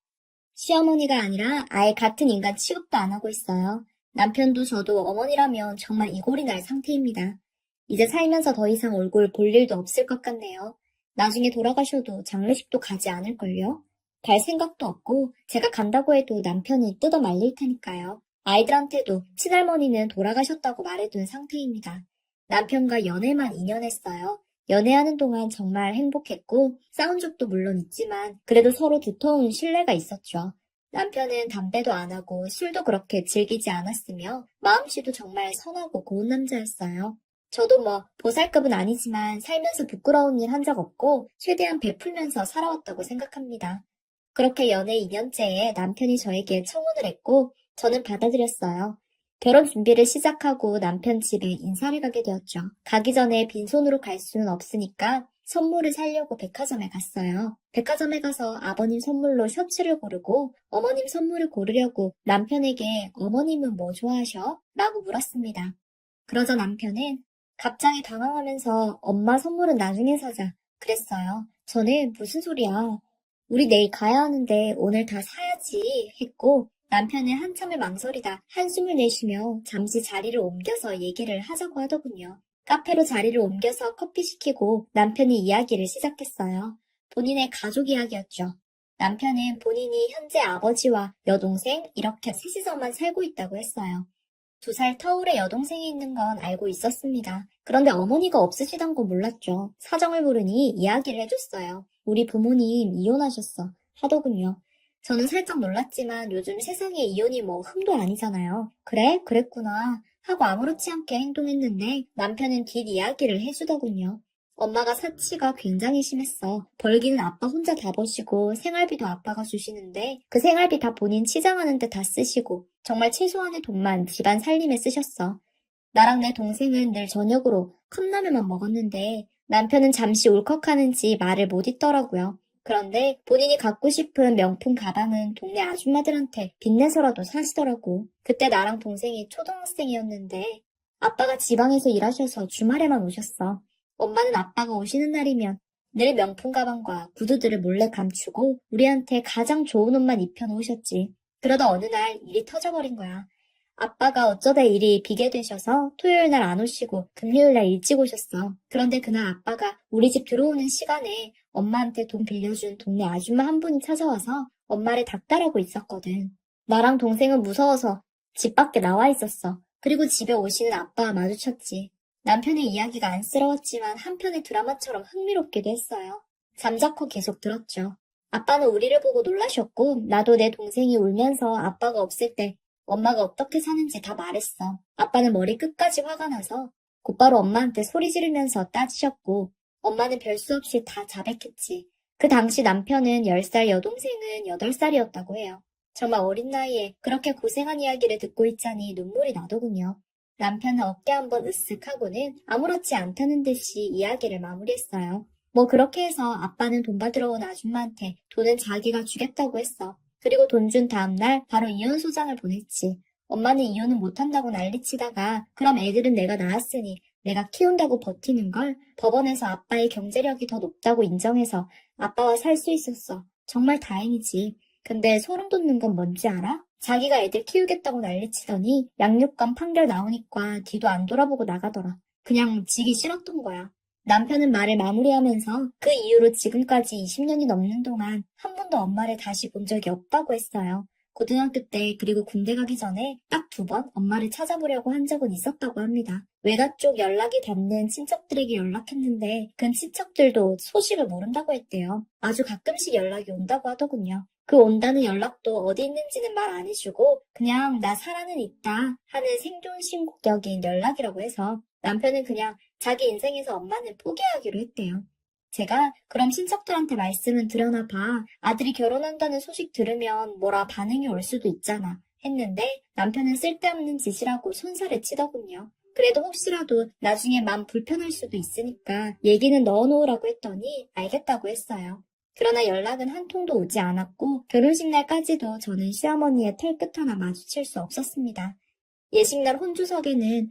시어머니가 아니라 아예 같은 인간 취급도 안 하고 있어요. 남편도 저도 어머니라면 정말 이골이 날 상태입니다. 이제 살면서 더 이상 얼굴 볼 일도 없을 것 같네요. 나중에 돌아가셔도 장례식도 가지 않을걸요? 갈 생각도 없고 제가 간다고 해도 남편이 뜯어 말릴 테니까요. 아이들한테도 친할머니는 돌아가셨다고 말해둔 상태입니다. 남편과 연애만 2년 했어요. 연애하는 동안 정말 행복했고 싸운 적도 물론 있지만 그래도 서로 두터운 신뢰가 있었죠. 남편은 담배도 안 하고 술도 그렇게 즐기지 않았으며 마음씨도 정말 선하고 고운 남자였어요. 저도 뭐 보살급은 아니지만 살면서 부끄러운 일 한 적 없고 최대한 베풀면서 살아왔다고 생각합니다. 그렇게 연애 2년째에 남편이 저에게 청혼을 했고 저는 받아들였어요. 결혼 준비를 시작하고 남편 집에 인사를 가게 되었죠. 가기 전에 빈손으로 갈 수는 없으니까 선물을 사려고 백화점에 갔어요. 백화점에 가서 아버님 선물로 셔츠를 고르고 어머님 선물을 고르려고 남편에게 어머님은 뭐 좋아하셔? 라고 물었습니다. 그러자 남편은 갑자기 당황하면서 엄마 선물은 나중에 사자 그랬어요. 저는 무슨 소리야? 우리 내일 가야 하는데 오늘 다 사야지 했고 남편은 한참을 망설이다 한숨을 내쉬며 잠시 자리를 옮겨서 얘기를 하자고 하더군요. 카페로 자리를 옮겨서 커피 시키고 남편이 이야기를 시작했어요. 본인의 가족 이야기였죠. 남편은 본인이 현재 아버지와 여동생 이렇게 셋이서만 살고 있다고 했어요. 2살 터울의 여동생이 있는 건 알고 있었습니다. 그런데 어머니가 없으시단 거 몰랐죠. 사정을 물으니 이야기를 해줬어요. 우리 부모님 이혼하셨어 하더군요. 저는 살짝 놀랐지만 요즘 세상에 이혼이 뭐 흠도 아니잖아요. 그래? 그랬구나 하고 아무렇지 않게 행동했는데 남편은 뒷이야기를 해주더군요. 엄마가 사치가 굉장히 심했어. 벌기는 아빠 혼자 다 버시고 생활비도 아빠가 주시는데 그 생활비 다 본인 치장하는 데 다 쓰시고 정말 최소한의 돈만 집안 살림에 쓰셨어. 나랑 내 동생은 늘 저녁으로 컵라면만 먹었는데 남편은 잠시 울컥하는지 말을 못 잇더라고요. 그런데 본인이 갖고 싶은 명품 가방은 동네 아줌마들한테 빚내서라도 사시더라고. 그때 나랑 동생이 초등학생이었는데 아빠가 지방에서 일하셔서 주말에만 오셨어. 엄마는 아빠가 오시는 날이면 늘 명품 가방과 구두들을 몰래 감추고 우리한테 가장 좋은 옷만 입혀놓으셨지. 그러다 어느 날 일이 터져버린 거야. 아빠가 어쩌다 일이 비게 되셔서 토요일 날 안 오시고 금요일 날 일찍 오셨어. 그런데 그날 아빠가 우리 집 들어오는 시간에 엄마한테 돈 빌려준 동네 아줌마 한 분이 찾아와서 엄마를 닥달하고 있었거든. 나랑 동생은 무서워서 집 밖에 나와 있었어. 그리고 집에 오시는 아빠와 마주쳤지. 남편의 이야기가 안쓰러웠지만 한편의 드라마처럼 흥미롭기도 했어요. 잠자코 계속 들었죠. 아빠는 우리를 보고 놀라셨고 나도 내 동생이 울면서 아빠가 없을 때 엄마가 어떻게 사는지 다 말했어. 아빠는 머리 끝까지 화가 나서 곧바로 엄마한테 소리 지르면서 따지셨고 엄마는 별 수 없이 다 자백했지. 그 당시 남편은 10살 여동생은 8살이었다고 해요. 정말 어린 나이에 그렇게 고생한 이야기를 듣고 있자니 눈물이 나더군요. 남편은 어깨 한번 으쓱 하고는 아무렇지 않다는 듯이 이야기를 마무리했어요. 뭐 그렇게 해서 아빠는 돈 받으러 온 아줌마한테 돈은 자기가 주겠다고 했어. 그리고 돈 준 다음날 바로 이혼 소장을 보냈지. 엄마는 이혼은 못한다고 난리치다가 그럼 애들은 내가 낳았으니 내가 키운다고 버티는 걸 법원에서 아빠의 경제력이 더 높다고 인정해서 아빠와 살 수 있었어. 정말 다행이지. 근데 소름 돋는 건 뭔지 알아? 자기가 애들 키우겠다고 난리치더니 양육권 판결 나오니까 뒤도 안 돌아보고 나가더라. 그냥 지기 싫었던 거야. 남편은 말을 마무리하면서 그 이후로 지금까지 20년이 넘는 동안 한 번도 엄마를 다시 본 적이 없다고 했어요. 고등학교 때 그리고 군대 가기 전에 딱 2번 엄마를 찾아보려고 한 적은 있었다고 합니다. 외가 쪽 연락이 닿는 친척들에게 연락했는데 그 친척들도 소식을 모른다고 했대요. 아주 가끔씩 연락이 온다고 하더군요. 그 온다는 연락도 어디 있는지는 말 안 해주고 그냥 나 살아는 있다 하는 생존 신고격인 연락이라고 해서 남편은 그냥 자기 인생에서 엄마는 포기하기로 했대요. 제가 그럼 친척들한테 말씀은 드려나 봐. 아들이 결혼한다는 소식 들으면 뭐라 반응이 올 수도 있잖아. 했는데 남편은 쓸데없는 짓이라고 손살을 치더군요. 그래도 혹시라도 나중에 마음 불편할 수도 있으니까 얘기는 넣어놓으라고 했더니 알겠다고 했어요. 그러나 연락은 한 통도 오지 않았고 결혼식 날까지도 저는 시어머니의 털끝 하나 마주칠 수 없었습니다. 예식날 혼주석에는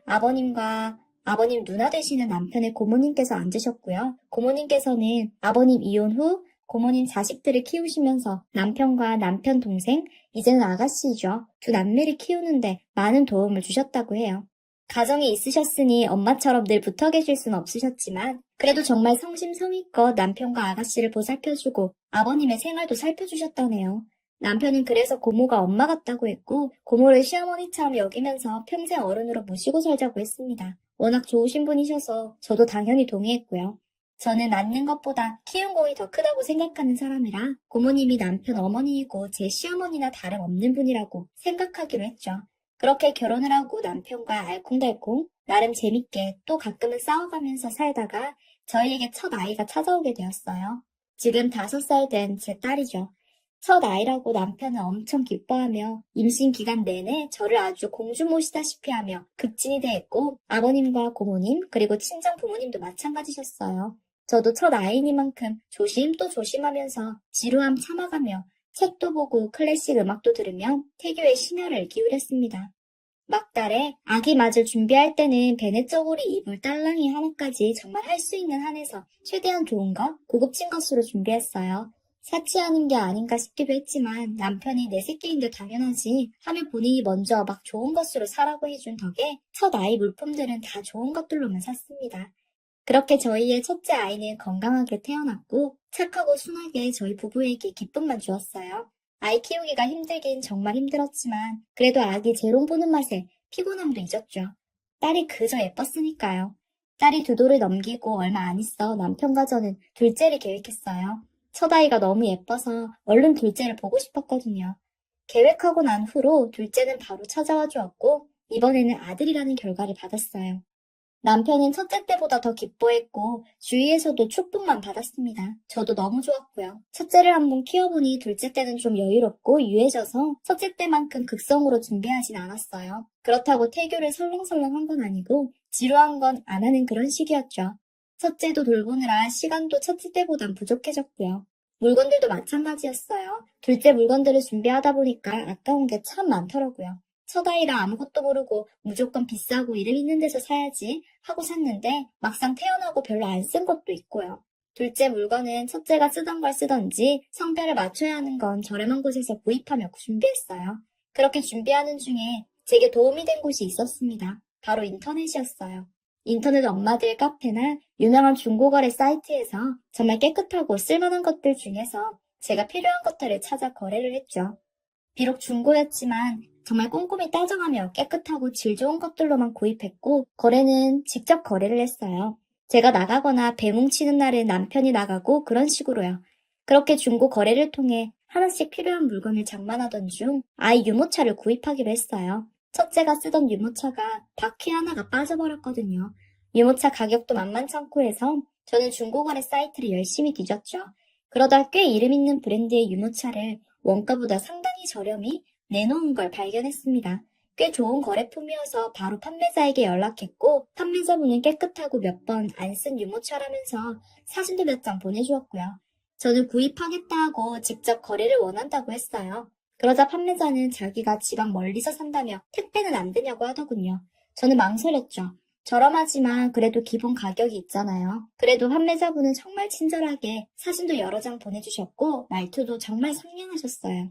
아버님 누나 되시는 남편의 고모님께서 앉으셨고요. 고모님께서는 아버님 이혼 후 고모님 자식들을 키우시면서 남편과 남편 동생, 이제는 아가씨죠. 두 남매를 키우는데 많은 도움을 주셨다고 해요. 가정이 있으셨으니 엄마처럼 늘 붙어 계실 수는 없으셨지만 그래도 정말 성심성의껏 남편과 아가씨를 보살펴주고 아버님의 생활도 살펴주셨다네요. 남편은 그래서 고모가 엄마 같다고 했고 고모를 시어머니처럼 여기면서 평생 어른으로 모시고 살자고 했습니다. 워낙 좋으신 분이셔서 저도 당연히 동의했고요. 저는 낳는 것보다 키운 공이 더 크다고 생각하는 사람이라 고모님이 남편 어머니이고 제 시어머니나 다름없는 분이라고 생각하기로 했죠. 그렇게 결혼을 하고 남편과 알콩달콩 나름 재밌게 또 가끔은 싸워가면서 살다가 저희에게 첫 아이가 찾아오게 되었어요. 지금 5살 된 제 딸이죠. 첫 아이라고 남편은 엄청 기뻐하며 임신 기간 내내 저를 아주 공주 모시다시피 하며 극진히 대했고 아버님과 고모님 그리고 친정 부모님도 마찬가지셨어요. 저도 첫 아이니만큼 조심 또 조심하면서 지루함 참아가며 책도 보고 클래식 음악도 들으며 태교에 심혈을 기울였습니다. 막달에 아기 맞을 준비할 때는 베넷저고리 입을 딸랑이 하나까지 정말 할 수 있는 한에서 최대한 좋은 것, 고급진 것으로 준비했어요. 사치하는 게 아닌가 싶기도 했지만 남편이 내 새끼인데 당연하지 하며 본인이 먼저 막 좋은 것으로 사라고 해준 덕에 첫 아이 물품들은 다 좋은 것들로만 샀습니다. 그렇게 저희의 첫째 아이는 건강하게 태어났고 착하고 순하게 저희 부부에게 기쁨만 주었어요. 아이 키우기가 힘들긴 정말 힘들었지만 그래도 아기 재롱 보는 맛에 피곤함도 잊었죠. 딸이 그저 예뻤으니까요. 딸이 2돌을 넘기고 얼마 안 있어 남편과 저는 둘째를 계획했어요. 첫 아이가 너무 예뻐서 얼른 둘째를 보고 싶었거든요. 계획하고 난 후로 둘째는 바로 찾아와 주었고 이번에는 아들이라는 결과를 받았어요. 남편은 첫째 때보다 더 기뻐했고 주위에서도 축복만 받았습니다. 저도 너무 좋았고요. 첫째를 한번 키워보니 둘째 때는 좀 여유롭고 유해져서 첫째 때만큼 극성으로 준비하진 않았어요. 그렇다고 태교를 설렁설렁 한 건 아니고 지루한 건 안 하는 그런 시기였죠. 첫째도 돌보느라 시간도 첫째 때보단 부족해졌고요. 물건들도 마찬가지였어요. 둘째 물건들을 준비하다 보니까 아까운 게 참 많더라고요. 첫 아이라 아무것도 모르고 무조건 비싸고 이름 있는 데서 사야지 하고 샀는데 막상 태어나고 별로 안 쓴 것도 있고요. 둘째 물건은 첫째가 쓰던 걸 쓰던지 성별을 맞춰야 하는 건 저렴한 곳에서 구입하며 준비했어요. 그렇게 준비하는 중에 제게 도움이 된 곳이 있었습니다. 바로 인터넷이었어요. 인터넷 엄마들 카페나 유명한 중고거래 사이트에서 정말 깨끗하고 쓸만한 것들 중에서 제가 필요한 것들을 찾아 거래를 했죠. 비록 중고였지만 정말 꼼꼼히 따져가며 깨끗하고 질 좋은 것들로만 구입했고 거래는 직접 거래를 했어요. 제가 나가거나 배 뭉치는 날은 남편이 나가고 그런 식으로요. 그렇게 중고 거래를 통해 하나씩 필요한 물건을 장만하던 중 아이 유모차를 구입하기로 했어요. 첫째가 쓰던 유모차가 바퀴 하나가 빠져버렸거든요. 유모차 가격도 만만찮고 해서 저는 중고거래 사이트를 열심히 뒤졌죠. 그러다 꽤 이름 있는 브랜드의 유모차를 원가보다 상당히 저렴히 내놓은 걸 발견했습니다. 꽤 좋은 거래품이어서 바로 판매자에게 연락했고 판매자분은 깨끗하고 몇 번 안 쓴 유모차라면서 사진도 몇 장 보내주었고요. 저는 구입하겠다 하고 직접 거래를 원한다고 했어요. 그러자 판매자는 자기가 지방 멀리서 산다며 택배는 안 되냐고 하더군요. 저는 망설였죠. 저렴하지만 그래도 기본 가격이 있잖아요. 그래도 판매자분은 정말 친절하게 사진도 여러 장 보내주셨고 말투도 정말 상냥하셨어요.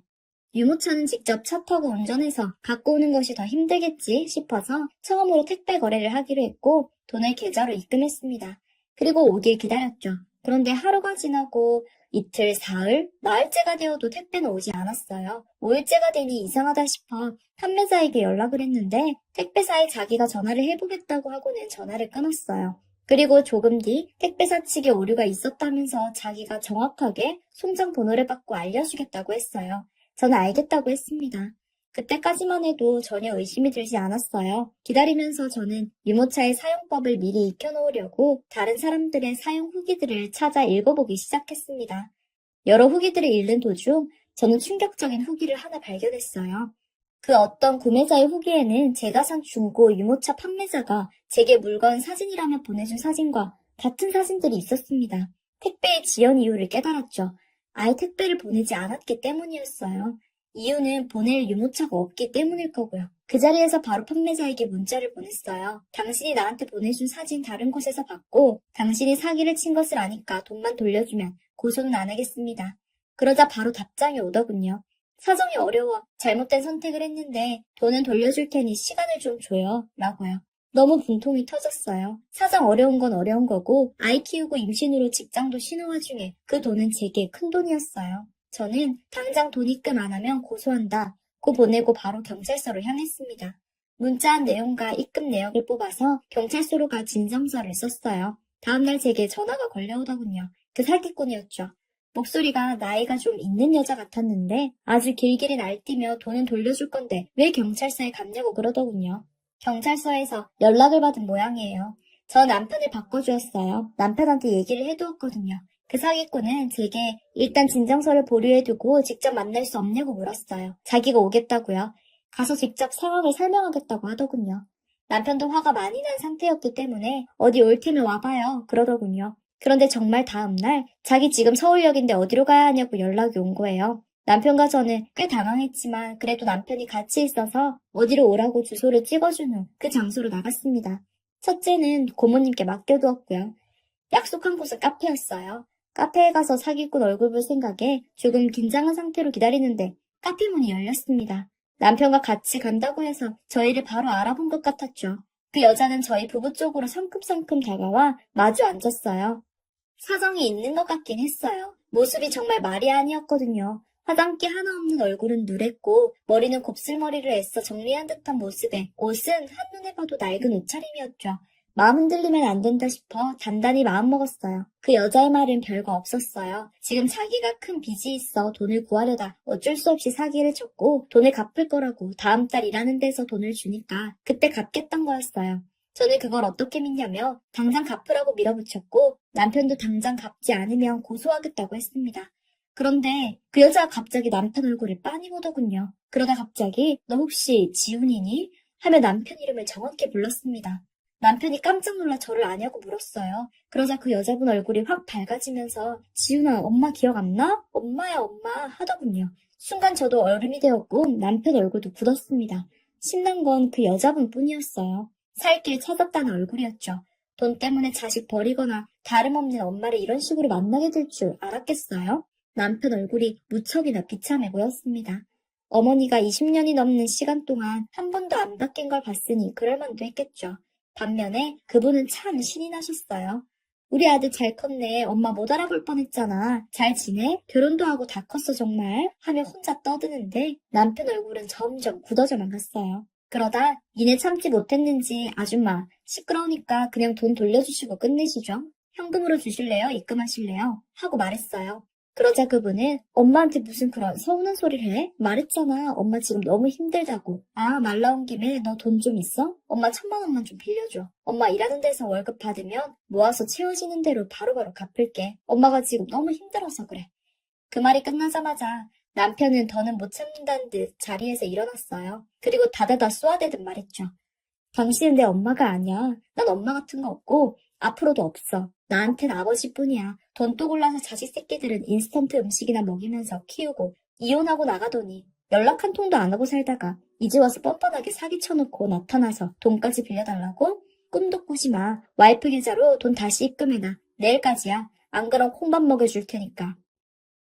유모차는 직접 차 타고 운전해서 갖고 오는 것이 더 힘들겠지 싶어서 처음으로 택배 거래를 하기로 했고 돈을 계좌로 입금했습니다. 그리고 오길 기다렸죠. 그런데 하루가 지나고 이틀, 사흘, 나흘째가 되어도 택배는 오지 않았어요. 5일째가 되니 이상하다 싶어 판매자에게 연락을 했는데 택배사에 자기가 전화를 해보겠다고 하고는 전화를 끊었어요. 그리고 조금 뒤 택배사 측에 오류가 있었다면서 자기가 정확하게 송장 번호를 받고 알려주겠다고 했어요. 저는 알겠다고 했습니다. 그때까지만 해도 전혀 의심이 들지 않았어요. 기다리면서 저는 유모차의 사용법을 미리 익혀놓으려고 다른 사람들의 사용 후기들을 찾아 읽어보기 시작했습니다. 여러 후기들을 읽는 도중 저는 충격적인 후기를 하나 발견했어요. 그 어떤 구매자의 후기에는 제가 산 중고 유모차 판매자가 제게 물건 사진이라며 보내준 사진과 같은 사진들이 있었습니다. 택배의 지연 이유를 깨달았죠. 아예 택배를 보내지 않았기 때문이었어요. 이유는 보낼 유모차가 없기 때문일 거고요. 그 자리에서 바로 판매자에게 문자를 보냈어요. 당신이 나한테 보내준 사진 다른 곳에서 봤고 당신이 사기를 친 것을 아니까 돈만 돌려주면 고소는 안 하겠습니다. 그러자 바로 답장이 오더군요. 사정이 어려워 잘못된 선택을 했는데 돈은 돌려줄 테니 시간을 좀 줘요. 라고요. 너무 분통이 터졌어요. 사정 어려운 건 어려운 거고 아이 키우고 임신으로 직장도 쉬는 와중에 그 돈은 제게 큰 돈이었어요. 저는 당장 돈 입금 안 하면 고소한다. 고 보내고 바로 경찰서로 향했습니다. 문자한 내용과 입금 내역을 뽑아서 경찰서로 가 진정서를 썼어요. 다음날 제게 전화가 걸려오더군요. 그 사기꾼이었죠. 목소리가 나이가 좀 있는 여자 같았는데 아주 길길이 날뛰며 돈은 돌려줄 건데 왜 경찰서에 갔냐고 그러더군요. 경찰서에서 연락을 받은 모양이에요. 저 남편을 바꿔주었어요. 남편한테 얘기를 해두었거든요. 그 사기꾼은 제게 일단 진정서를 보류해두고 직접 만날 수 없냐고 물었어요. 자기가 오겠다고요. 가서 직접 상황을 설명하겠다고 하더군요. 남편도 화가 많이 난 상태였기 때문에 어디 올 테면 와봐요. 그러더군요. 그런데 정말 다음날 자기 지금 서울역인데 어디로 가야 하냐고 연락이 온 거예요. 남편과 저는 꽤 당황했지만 그래도 남편이 같이 있어서 어디로 오라고 주소를 찍어준 후 그 장소로 나갔습니다. 첫째는 고모님께 맡겨두었고요. 약속한 곳은 카페였어요. 카페에 가서 사기꾼 얼굴 볼 생각에 조금 긴장한 상태로 기다리는데 카페 문이 열렸습니다. 남편과 같이 간다고 해서 저희를 바로 알아본 것 같았죠. 그 여자는 저희 부부 쪽으로 성큼성큼 다가와 마주 앉았어요. 사정이 있는 것 같긴 했어요. 모습이 정말 말이 아니었거든요. 화장기 하나 없는 얼굴은 누랬고 머리는 곱슬머리를 애써 정리한 듯한 모습에 옷은 한눈에 봐도 낡은 옷차림이었죠. 마음 흔들리면 안 된다 싶어 단단히 마음먹었어요. 그 여자의 말은 별거 없었어요. 지금 자기가 큰 빚이 있어 돈을 구하려다 어쩔 수 없이 사기를 쳤고 돈을 갚을 거라고 다음 달 일하는 데서 돈을 주니까 그때 갚겠단 거였어요. 저는 그걸 어떻게 믿냐며 당장 갚으라고 밀어붙였고 남편도 당장 갚지 않으면 고소하겠다고 했습니다. 그런데 그 여자가 갑자기 남편 얼굴을 빤히 보더군요. 그러다 갑자기 너 혹시 지훈이니? 하며 남편 이름을 정확히 불렀습니다. 남편이 깜짝 놀라 저를 아냐고 물었어요. 그러자 그 여자분 얼굴이 확 밝아지면서 지훈아 엄마 기억 안 나? 엄마야 엄마 하더군요. 순간 저도 얼음이 되었고 남편 얼굴도 굳었습니다. 신난 건 그 여자분 뿐이었어요. 살 길 찾았다는 얼굴이었죠. 돈 때문에 자식 버리거나 다름없는 엄마를 이런 식으로 만나게 될 줄 알았겠어요? 남편 얼굴이 무척이나 비참해 보였습니다. 어머니가 20년이 넘는 시간 동안 한 번도 안 바뀐 걸 봤으니 그럴 만도 했겠죠. 반면에 그분은 참 신이 나셨어요. 우리 아들 잘 컸네. 엄마 못 알아볼 뻔했잖아. 잘 지내? 결혼도 하고 다 컸어 정말? 하며 혼자 떠드는데 남편 얼굴은 점점 굳어져만 갔어요. 그러다 이내 참지 못했는지 아줌마 시끄러우니까 그냥 돈 돌려주시고 끝내시죠. 현금으로 주실래요? 입금하실래요? 하고 말했어요. 그러자 그분은 엄마한테 무슨 그런 서운한 소리를 해? 말했잖아. 엄마 지금 너무 힘들다고. 아, 말 나온 김에 너 돈 좀 있어? 엄마 1,000만 원만 좀 빌려줘. 엄마 일하는 데서 월급 받으면 모아서 채워지는 대로 바로바로 갚을게. 엄마가 지금 너무 힘들어서 그래. 그 말이 끝나자마자 남편은 더는 못 참는다는 듯 자리에서 일어났어요. 그리고 다다다 쏘아대듯 말했죠. 당신은 내 엄마가 아니야. 난 엄마 같은 거 없고 앞으로도 없어. 나한텐 아버지뿐이야. 돈 또 골라서 자식 새끼들은 인스턴트 음식이나 먹이면서 키우고 이혼하고 나가더니 연락 한 통도 안 하고 살다가 이제 와서 뻔뻔하게 사기 쳐놓고 나타나서 돈까지 빌려달라고? 꿈도 꾸지 마. 와이프 계좌로 돈 다시 입금해놔. 내일까지야. 안 그럼 콩밥 먹여줄 테니까.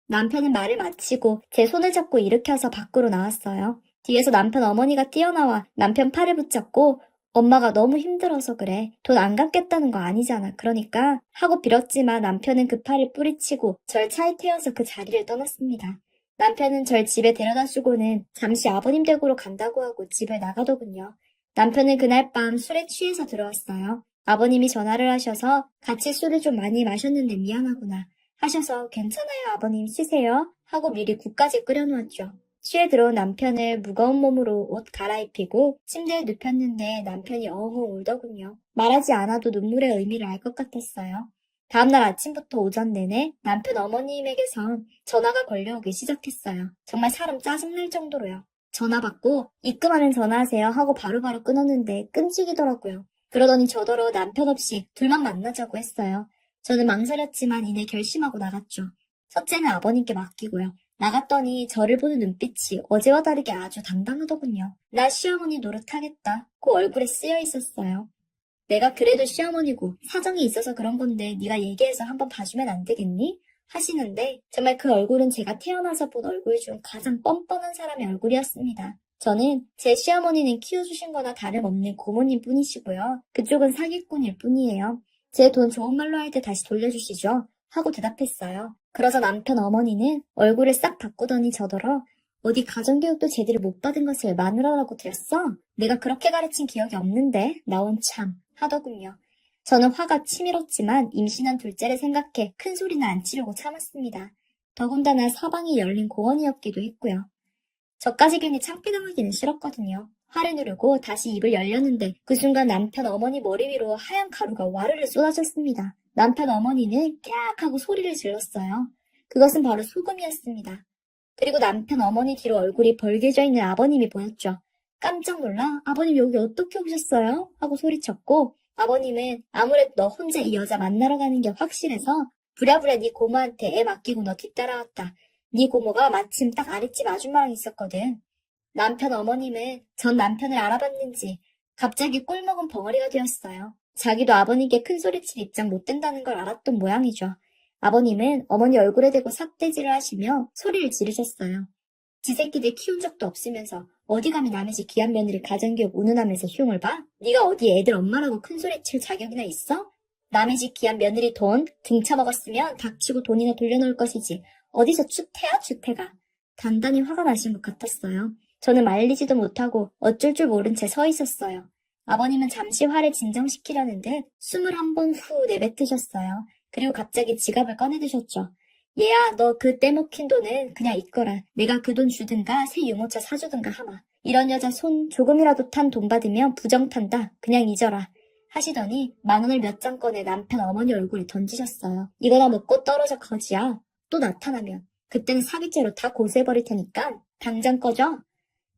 남편은 말을 마치고 제 손을 잡고 일으켜서 밖으로 나왔어요. 뒤에서 남편 어머니가 뛰어나와 남편 팔을 붙잡고 엄마가 너무 힘들어서 그래. 돈 안 갚겠다는 거 아니잖아. 그러니까 하고 빌었지만 남편은 그 팔을 뿌리치고 절 차에 태워서 그 자리를 떠났습니다. 남편은 절 집에 데려다 주고는 잠시 아버님 댁으로 간다고 하고 집을 나가더군요. 남편은 그날 밤 술에 취해서 들어왔어요. 아버님이 전화를 하셔서 같이 술을 좀 많이 마셨는데 미안하구나 하셔서 괜찮아요 아버님 쉬세요 하고 미리 국까지 끓여놓았죠. 취해 들어온 남편을 무거운 몸으로 옷 갈아입히고 침대에 눕혔는데 남편이 엉엉 울더군요. 말하지 않아도 눈물의 의미를 알 것 같았어요. 다음날 아침부터 오전 내내 남편 어머님에게서 전화가 걸려오기 시작했어요. 정말 사람 짜증날 정도로요. 전화 받고 입금하면 전화하세요 하고 바로바로 끊었는데 끔찍이더라고요. 그러더니 저더러 남편 없이 둘만 만나자고 했어요. 저는 망설였지만 이내 결심하고 나갔죠. 첫째는 아버님께 맡기고요. 나갔더니 저를 보는 눈빛이 어제와 다르게 아주 당당하더군요. 나 시어머니 노릇하겠다. 그 얼굴에 쓰여 있었어요. 내가 그래도 시어머니고 사정이 있어서 그런 건데 네가 얘기해서 한번 봐주면 안 되겠니? 하시는데 정말 그 얼굴은 제가 태어나서 본 얼굴 중 가장 뻔뻔한 사람의 얼굴이었습니다. 저는 제 시어머니는 키워주신 거나 다름없는 고모님 뿐이시고요. 그쪽은 사기꾼일 뿐이에요. 제 돈 좋은 말로 할 때 다시 돌려주시죠. 하고 대답했어요. 그러자 남편 어머니는 얼굴을 싹 바꾸더니 저더러 어디 가정교육도 제대로 못 받은 것을 마누라라고 들었어? 내가 그렇게 가르친 기억이 없는데 나온 참 하더군요. 저는 화가 치밀었지만 임신한 둘째를 생각해 큰 소리는 안 치려고 참았습니다. 더군다나 사방이 열린 공원이었기도 했고요. 저까지 괜히 창피당하기는 싫었거든요. 화를 누르고 다시 입을 열렸는데 그 순간 남편 어머니 머리 위로 하얀 가루가 와르르 쏟아졌습니다. 남편 어머니는 깍 하고 소리를 질렀어요. 그것은 바로 소금이었습니다. 그리고 남편 어머니 뒤로 얼굴이 벌개져 있는 아버님이 보였죠. 깜짝 놀라 아버님 여기 어떻게 오셨어요? 하고 소리쳤고 아버님은 아무래도 너 혼자 이 여자 만나러 가는 게 확실해서 부랴부랴 네 고모한테 애 맡기고 너 뒤따라왔다. 네 고모가 마침 딱 아랫집 아줌마랑 있었거든. 남편 어머님은 전 남편을 알아봤는지 갑자기 꿀먹은 벙어리가 되었어요. 자기도 아버님께 큰 소리칠 입장 못 된다는 걸 알았던 모양이죠. 아버님은 어머니 얼굴에 대고 삿대질을 하시며 소리를 지르셨어요. 지 새끼들 키운 적도 없으면서 어디 가면 남의 집 귀한 며느리 가정교육 운운하면서 흉을 봐? 네가 어디 애들 엄마라고 큰 소리 칠 자격이나 있어? 남의 집 귀한 며느리 돈 등쳐먹었으면 닥치고 돈이나 돌려놓을 것이지 어디서 추태야 추태가. 단단히 화가 나신 것 같았어요. 저는 말리지도 못하고 어쩔 줄 모른 채 서 있었어요. 아버님은 잠시 화를 진정시키려는데 21번 후 내뱉으셨어요. 그리고 갑자기 지갑을 꺼내드셨죠. 얘야, 너 그 떼먹힌 돈은 그냥 있거라. 내가 그 돈 주든가 새 유모차 사주든가 하마. 이런 여자 손 조금이라도 탄 돈 받으면 부정 탄다. 그냥 잊어라. 하시더니 10,000원을 몇 장 꺼내 남편 어머니 얼굴에 던지셨어요. 이거나 먹고 떨어져 거지야. 또 나타나면 그때는 사기죄로 다 고소해버릴 테니까 당장 꺼져.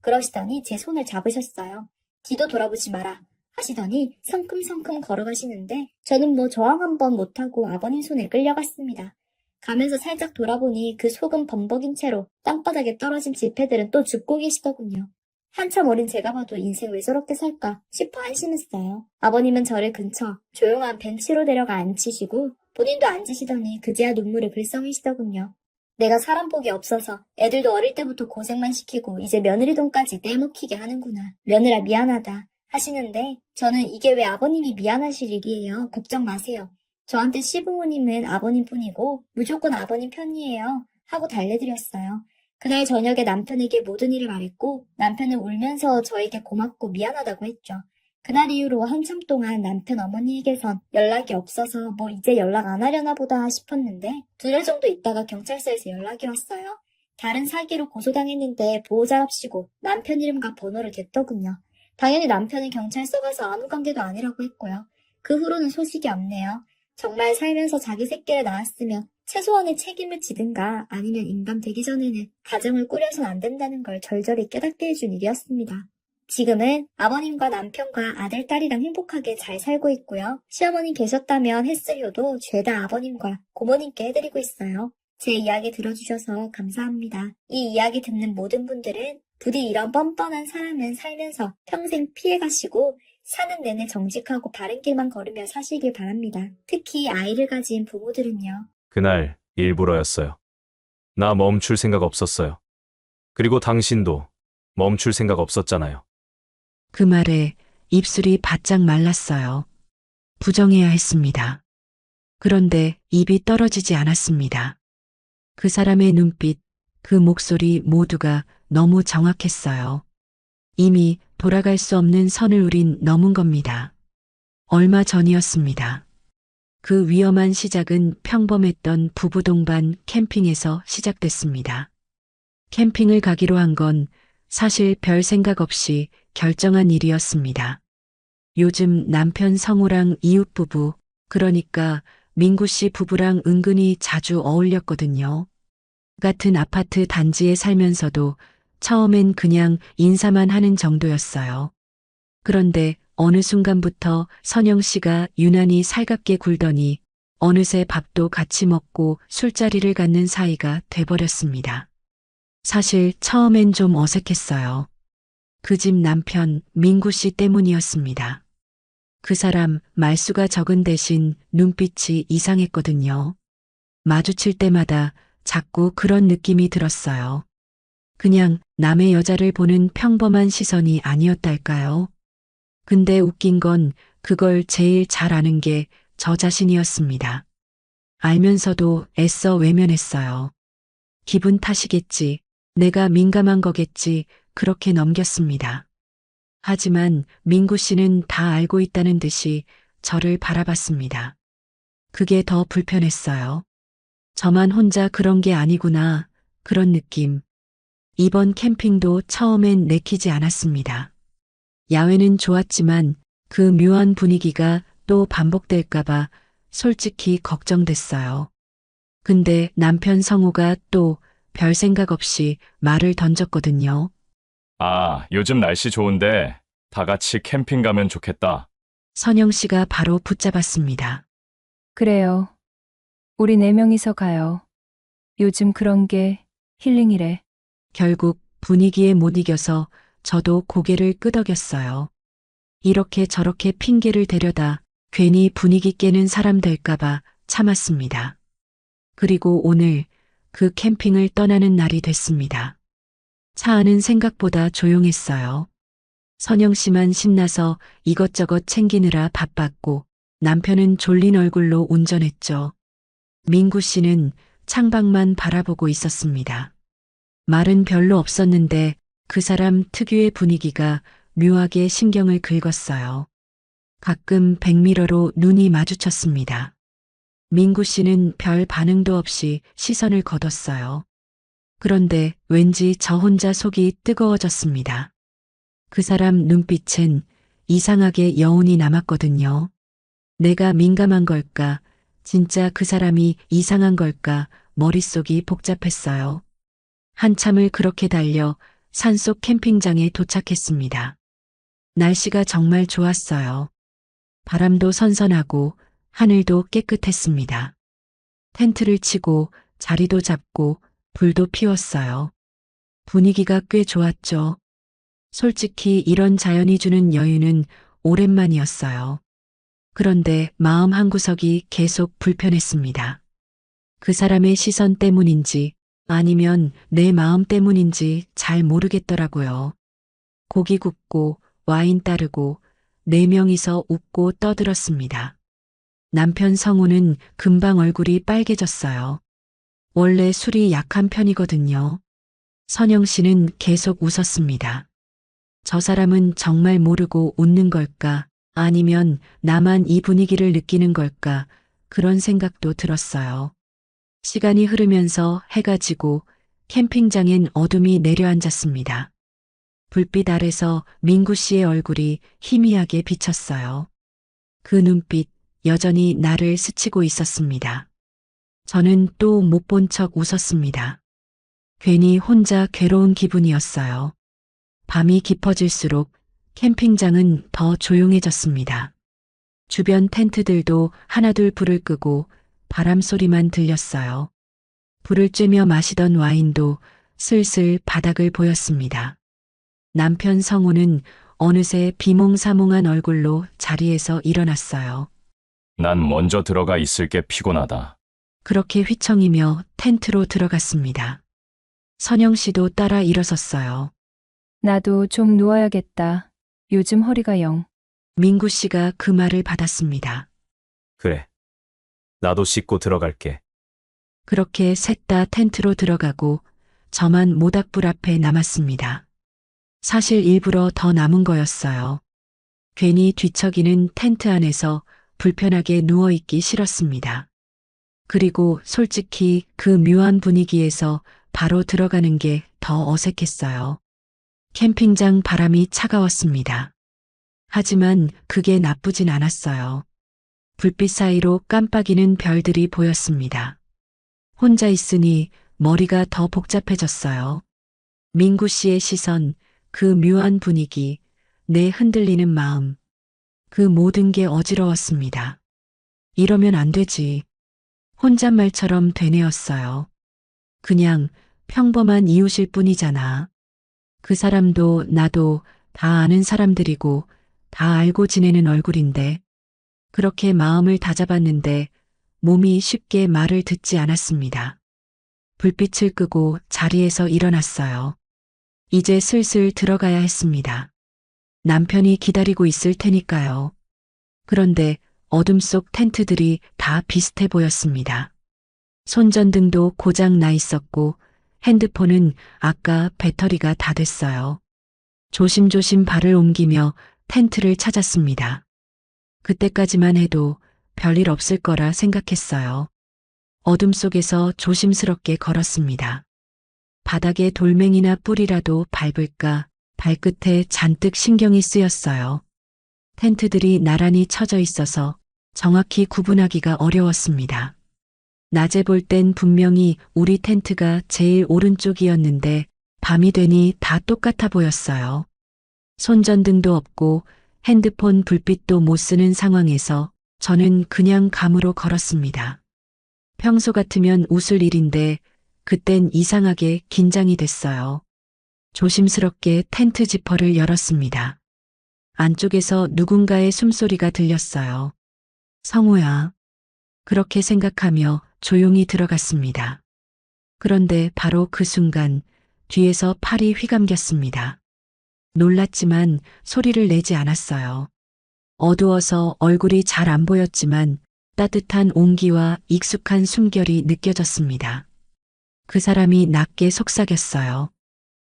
그러시더니 제 손을 잡으셨어요. 뒤도 돌아보지 마라. 하시더니 성큼성큼 걸어가시는데 저는 뭐 저항 한번 못하고 아버님 손에 끌려갔습니다. 가면서 살짝 돌아보니 그 속은 범벅인 채로 땅바닥에 떨어진 지폐들은 또 죽고 계시더군요. 한참 어린 제가 봐도 인생 왜 저렇게 살까 싶어 한심했어요. 아버님은 저를 근처 조용한 벤치로 데려가 앉히시고 본인도 앉으시더니 그제야 눈물을 글썽이시더군요. 내가 사람 복이 없어서 애들도 어릴 때부터 고생만 시키고 이제 며느리 돈까지 떼먹히게 하는구나. 며느라 미안하다 하시는데 저는 이게 왜 아버님이 미안하실 일이에요. 걱정 마세요. 저한테 시부모님은 아버님뿐이고 무조건 아버님 편이에요. 하고 달래드렸어요. 그날 저녁에 남편에게 모든 일을 말했고 남편은 울면서 저에게 고맙고 미안하다고 했죠. 그날 이후로 한참 동안 남편 어머니에게선 연락이 없어서 뭐 이제 연락 안 하려나 보다 싶었는데 2달 정도 있다가 경찰서에서 연락이 왔어요. 다른 사기로 고소당했는데 보호자랍시고 남편 이름과 번호를 댔더군요. 당연히 남편은 경찰서 가서 아무 관계도 아니라고 했고요. 그 후로는 소식이 없네요. 정말 살면서 자기 새끼를 낳았으면 최소한의 책임을 지든가 아니면 인간 되기 전에는 가정을 꾸려선 안 된다는 걸 절절히 깨닫게 해준 일이었습니다. 지금은 아버님과 남편과 아들, 딸이랑 행복하게 잘 살고 있고요. 시어머니 계셨다면 했을 효도 죄다 아버님과 고모님께 해드리고 있어요. 제 이야기 들어주셔서 감사합니다. 이 이야기 듣는 모든 분들은 부디 이런 뻔뻔한 사람은 살면서 평생 피해가시고 사는 내내 정직하고 바른 길만 걸으며 사시길 바랍니다. 특히 아이를 가진 부모들은요. 그날 일부러였어요. 나 멈출 생각 없었어요. 그리고 당신도 멈출 생각 없었잖아요. 그 말에 입술이 바짝 말랐어요. 부정해야 했습니다. 그런데 입이 떨어지지 않았습니다. 그 사람의 눈빛, 그 목소리 모두가 너무 정확했어요. 이미 돌아갈 수 없는 선을 우린 넘은 겁니다. 얼마 전이었습니다. 그 위험한 시작은 평범했던 부부 동반 캠핑에서 시작됐습니다. 캠핑을 가기로 한 건 사실 별 생각 없이 결정한 일이었습니다. 요즘 남편 성우랑 이웃 부부, 그러니까 민구 씨 부부랑 은근히 자주 어울렸거든요. 같은 아파트 단지에 살면서도 처음엔 그냥 인사만 하는 정도였어요. 그런데 어느 순간부터 선영 씨가 유난히 살갑게 굴더니 어느새 밥도 같이 먹고 술자리를 갖는 사이가 돼버렸습니다. 사실 처음엔 좀 어색했어요. 그 집 남편 민구 씨 때문이었습니다. 그 사람 말수가 적은 대신 눈빛이 이상했거든요. 마주칠 때마다 자꾸 그런 느낌이 들었어요. 그냥 남의 여자를 보는 평범한 시선이 아니었달까요? 근데 웃긴 건 그걸 제일 잘 아는 게 저 자신이었습니다. 알면서도 애써 외면했어요. 기분 탓이겠지, 내가 민감한 거겠지, 그렇게 넘겼습니다. 하지만 민구 씨는 다 알고 있다는 듯이 저를 바라봤습니다. 그게 더 불편했어요. 저만 혼자 그런 게 아니구나, 그런 느낌. 이번 캠핑도 처음엔 내키지 않았습니다. 야외는 좋았지만 그 묘한 분위기가 또 반복될까봐 솔직히 걱정됐어요. 근데 남편 성우가 또 별 생각 없이 말을 던졌거든요. 아, 요즘 날씨 좋은데 다 같이 캠핑 가면 좋겠다. 선영 씨가 바로 붙잡았습니다. 그래요. 우리 4명이서 가요. 요즘 그런 게 힐링이래. 결국 분위기에 못 이겨서 저도 고개를 끄덕였어요. 이렇게 저렇게 핑계를 대려다 괜히 분위기 깨는 사람 될까봐 참았습니다. 그리고 오늘 그 캠핑을 떠나는 날이 됐습니다. 차 안은 생각보다 조용했어요. 선영 씨만 신나서 이것저것 챙기느라 바빴고 남편은 졸린 얼굴로 운전했죠. 민구 씨는 창밖만 바라보고 있었습니다. 말은 별로 없었는데 그 사람 특유의 분위기가 묘하게 신경을 긁었어요. 가끔 백미러로 눈이 마주쳤습니다. 민구 씨는 별 반응도 없이 시선을 거뒀어요. 그런데 왠지 저 혼자 속이 뜨거워졌습니다. 그 사람 눈빛엔 이상하게 여운이 남았거든요. 내가 민감한 걸까? 진짜 그 사람이 이상한 걸까? 머릿속이 복잡했어요. 한참을 그렇게 달려 산속 캠핑장에 도착했습니다. 날씨가 정말 좋았어요. 바람도 선선하고 하늘도 깨끗했습니다. 텐트를 치고 자리도 잡고 불도 피웠어요. 분위기가 꽤 좋았죠. 솔직히 이런 자연이 주는 여유는 오랜만이었어요. 그런데 마음 한구석이 계속 불편했습니다. 그 사람의 시선 때문인지 아니면 내 마음 때문인지 잘 모르겠더라고요. 고기 굽고 와인 따르고 4명이서 웃고 떠들었습니다. 남편 성우는 금방 얼굴이 빨개졌어요. 원래 술이 약한 편이거든요. 선영 씨는 계속 웃었습니다. 저 사람은 정말 모르고 웃는 걸까? 아니면 나만 이 분위기를 느끼는 걸까? 그런 생각도 들었어요. 시간이 흐르면서 해가 지고 캠핑장엔 어둠이 내려앉았습니다. 불빛 아래서 민구 씨의 얼굴이 희미하게 비쳤어요. 그 눈빛 여전히 나를 스치고 있었습니다. 저는 또 못 본 척 웃었습니다. 괜히 혼자 괴로운 기분이었어요. 밤이 깊어질수록 캠핑장은 더 조용해졌습니다. 주변 텐트들도 하나둘 불을 끄고 바람 소리만 들렸어요. 불을 쬐며 마시던 와인도 슬슬 바닥을 보였습니다. 남편 성우는 어느새 비몽사몽한 얼굴로 자리에서 일어났어요. 난 먼저 들어가 있을게. 피곤하다. 그렇게 휘청이며 텐트로 들어갔습니다. 선영 씨도 따라 일어섰어요. 나도 좀 누워야겠다. 요즘 허리가 영. 민구 씨가 그 말을 받았습니다. 그래. 나도 씻고 들어갈게. 그렇게 셋 다 텐트로 들어가고 저만 모닥불 앞에 남았습니다. 사실 일부러 더 남은 거였어요. 괜히 뒤척이는 텐트 안에서 불편하게 누워있기 싫었습니다. 그리고 솔직히 그 묘한 분위기에서 바로 들어가는 게 더 어색했어요. 캠핑장 바람이 차가웠습니다. 하지만 그게 나쁘진 않았어요. 불빛 사이로 깜빡이는 별들이 보였습니다. 혼자 있으니 머리가 더 복잡해졌어요. 민구 씨의 시선, 그 묘한 분위기, 내 흔들리는 마음, 그 모든 게 어지러웠습니다. 이러면 안 되지. 혼잣말처럼 되뇌었어요. 그냥 평범한 이웃일 뿐이잖아. 그 사람도 나도 다 아는 사람들이고 다 알고 지내는 얼굴인데. 그렇게 마음을 다잡았는데 몸이 쉽게 말을 듣지 않았습니다. 불빛을 끄고 자리에서 일어났어요. 이제 슬슬 들어가야 했습니다. 남편이 기다리고 있을 테니까요. 그런데 어둠 속 텐트들이 다 비슷해 보였습니다. 손전등도 고장 나 있었고 핸드폰은 아까 배터리가 다 됐어요. 조심조심 발을 옮기며 텐트를 찾았습니다. 그때까지만 해도 별일 없을 거라 생각했어요. 어둠 속에서 조심스럽게 걸었습니다. 바닥에 돌멩이나 뿌리라도 밟을까 발끝에 잔뜩 신경이 쓰였어요. 텐트들이 나란히 쳐져 있어서 정확히 구분하기가 어려웠습니다. 낮에 볼 땐 분명히 우리 텐트가 제일 오른쪽이었는데 밤이 되니 다 똑같아 보였어요. 손전등도 없고 핸드폰 불빛도 못 쓰는 상황에서 저는 그냥 감으로 걸었습니다. 평소 같으면 웃을 일인데 그땐 이상하게 긴장이 됐어요. 조심스럽게 텐트 지퍼를 열었습니다. 안쪽에서 누군가의 숨소리가 들렸어요. 성우야. 그렇게 생각하며 조용히 들어갔습니다. 그런데 바로 그 순간 뒤에서 팔이 휘감겼습니다. 놀랐지만 소리를 내지 않았어요. 어두워서 얼굴이 잘 안 보였지만 따뜻한 온기와 익숙한 숨결이 느껴졌습니다. 그 사람이 낮게 속삭였어요.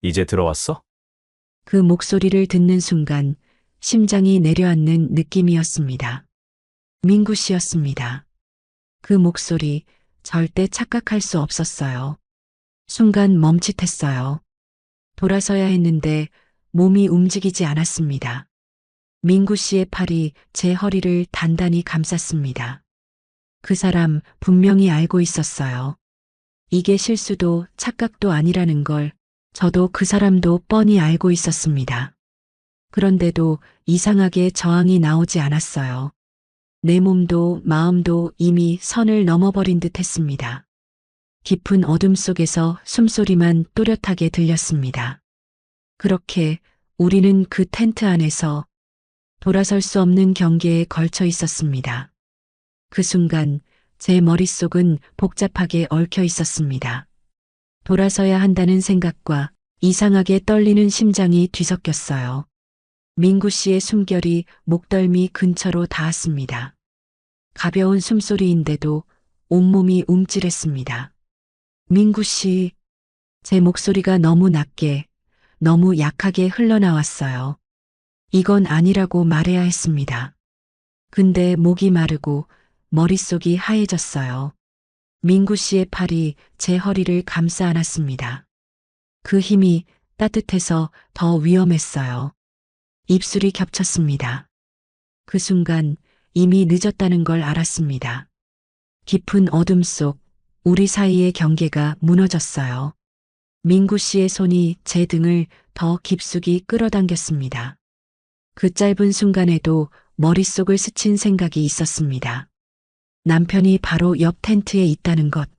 이제 들어왔어? 그 목소리를 듣는 순간 심장이 내려앉는 느낌이었습니다. 민구 씨였습니다. 그 목소리 절대 착각할 수 없었어요. 순간 멈칫했어요. 돌아서야 했는데 몸이 움직이지 않았습니다. 민구 씨의 팔이 제 허리를 단단히 감쌌습니다. 그 사람 분명히 알고 있었어요. 이게 실수도 착각도 아니라는 걸 저도 그 사람도 뻔히 알고 있었습니다. 그런데도 이상하게 저항이 나오지 않았어요. 내 몸도 마음도 이미 선을 넘어버린 듯 했습니다. 깊은 어둠 속에서 숨소리만 또렷하게 들렸습니다. 그렇게 우리는 그 텐트 안에서 돌아설 수 없는 경계에 걸쳐 있었습니다. 그 순간 제 머릿속은 복잡하게 얽혀 있었습니다. 돌아서야 한다는 생각과 이상하게 떨리는 심장이 뒤섞였어요. 민구 씨의 숨결이 목덜미 근처로 닿았습니다. 가벼운 숨소리인데도 온몸이 움찔했습니다. 민구 씨, 제 목소리가 너무 낮게, 너무 약하게 흘러나왔어요. 이건 아니라고 말해야 했습니다. 근데 목이 마르고 머릿속이 하얘졌어요. 민구 씨의 팔이 제 허리를 감싸 안았습니다. 그 힘이 따뜻해서 더 위험했어요. 입술이 겹쳤습니다. 그 순간 이미 늦었다는 걸 알았습니다. 깊은 어둠 속 우리 사이의 경계가 무너졌어요. 민구 씨의 손이 제 등을 더 깊숙이 끌어당겼습니다. 그 짧은 순간에도 머릿속을 스친 생각이 있었습니다. 남편이 바로 옆 텐트에 있다는 것.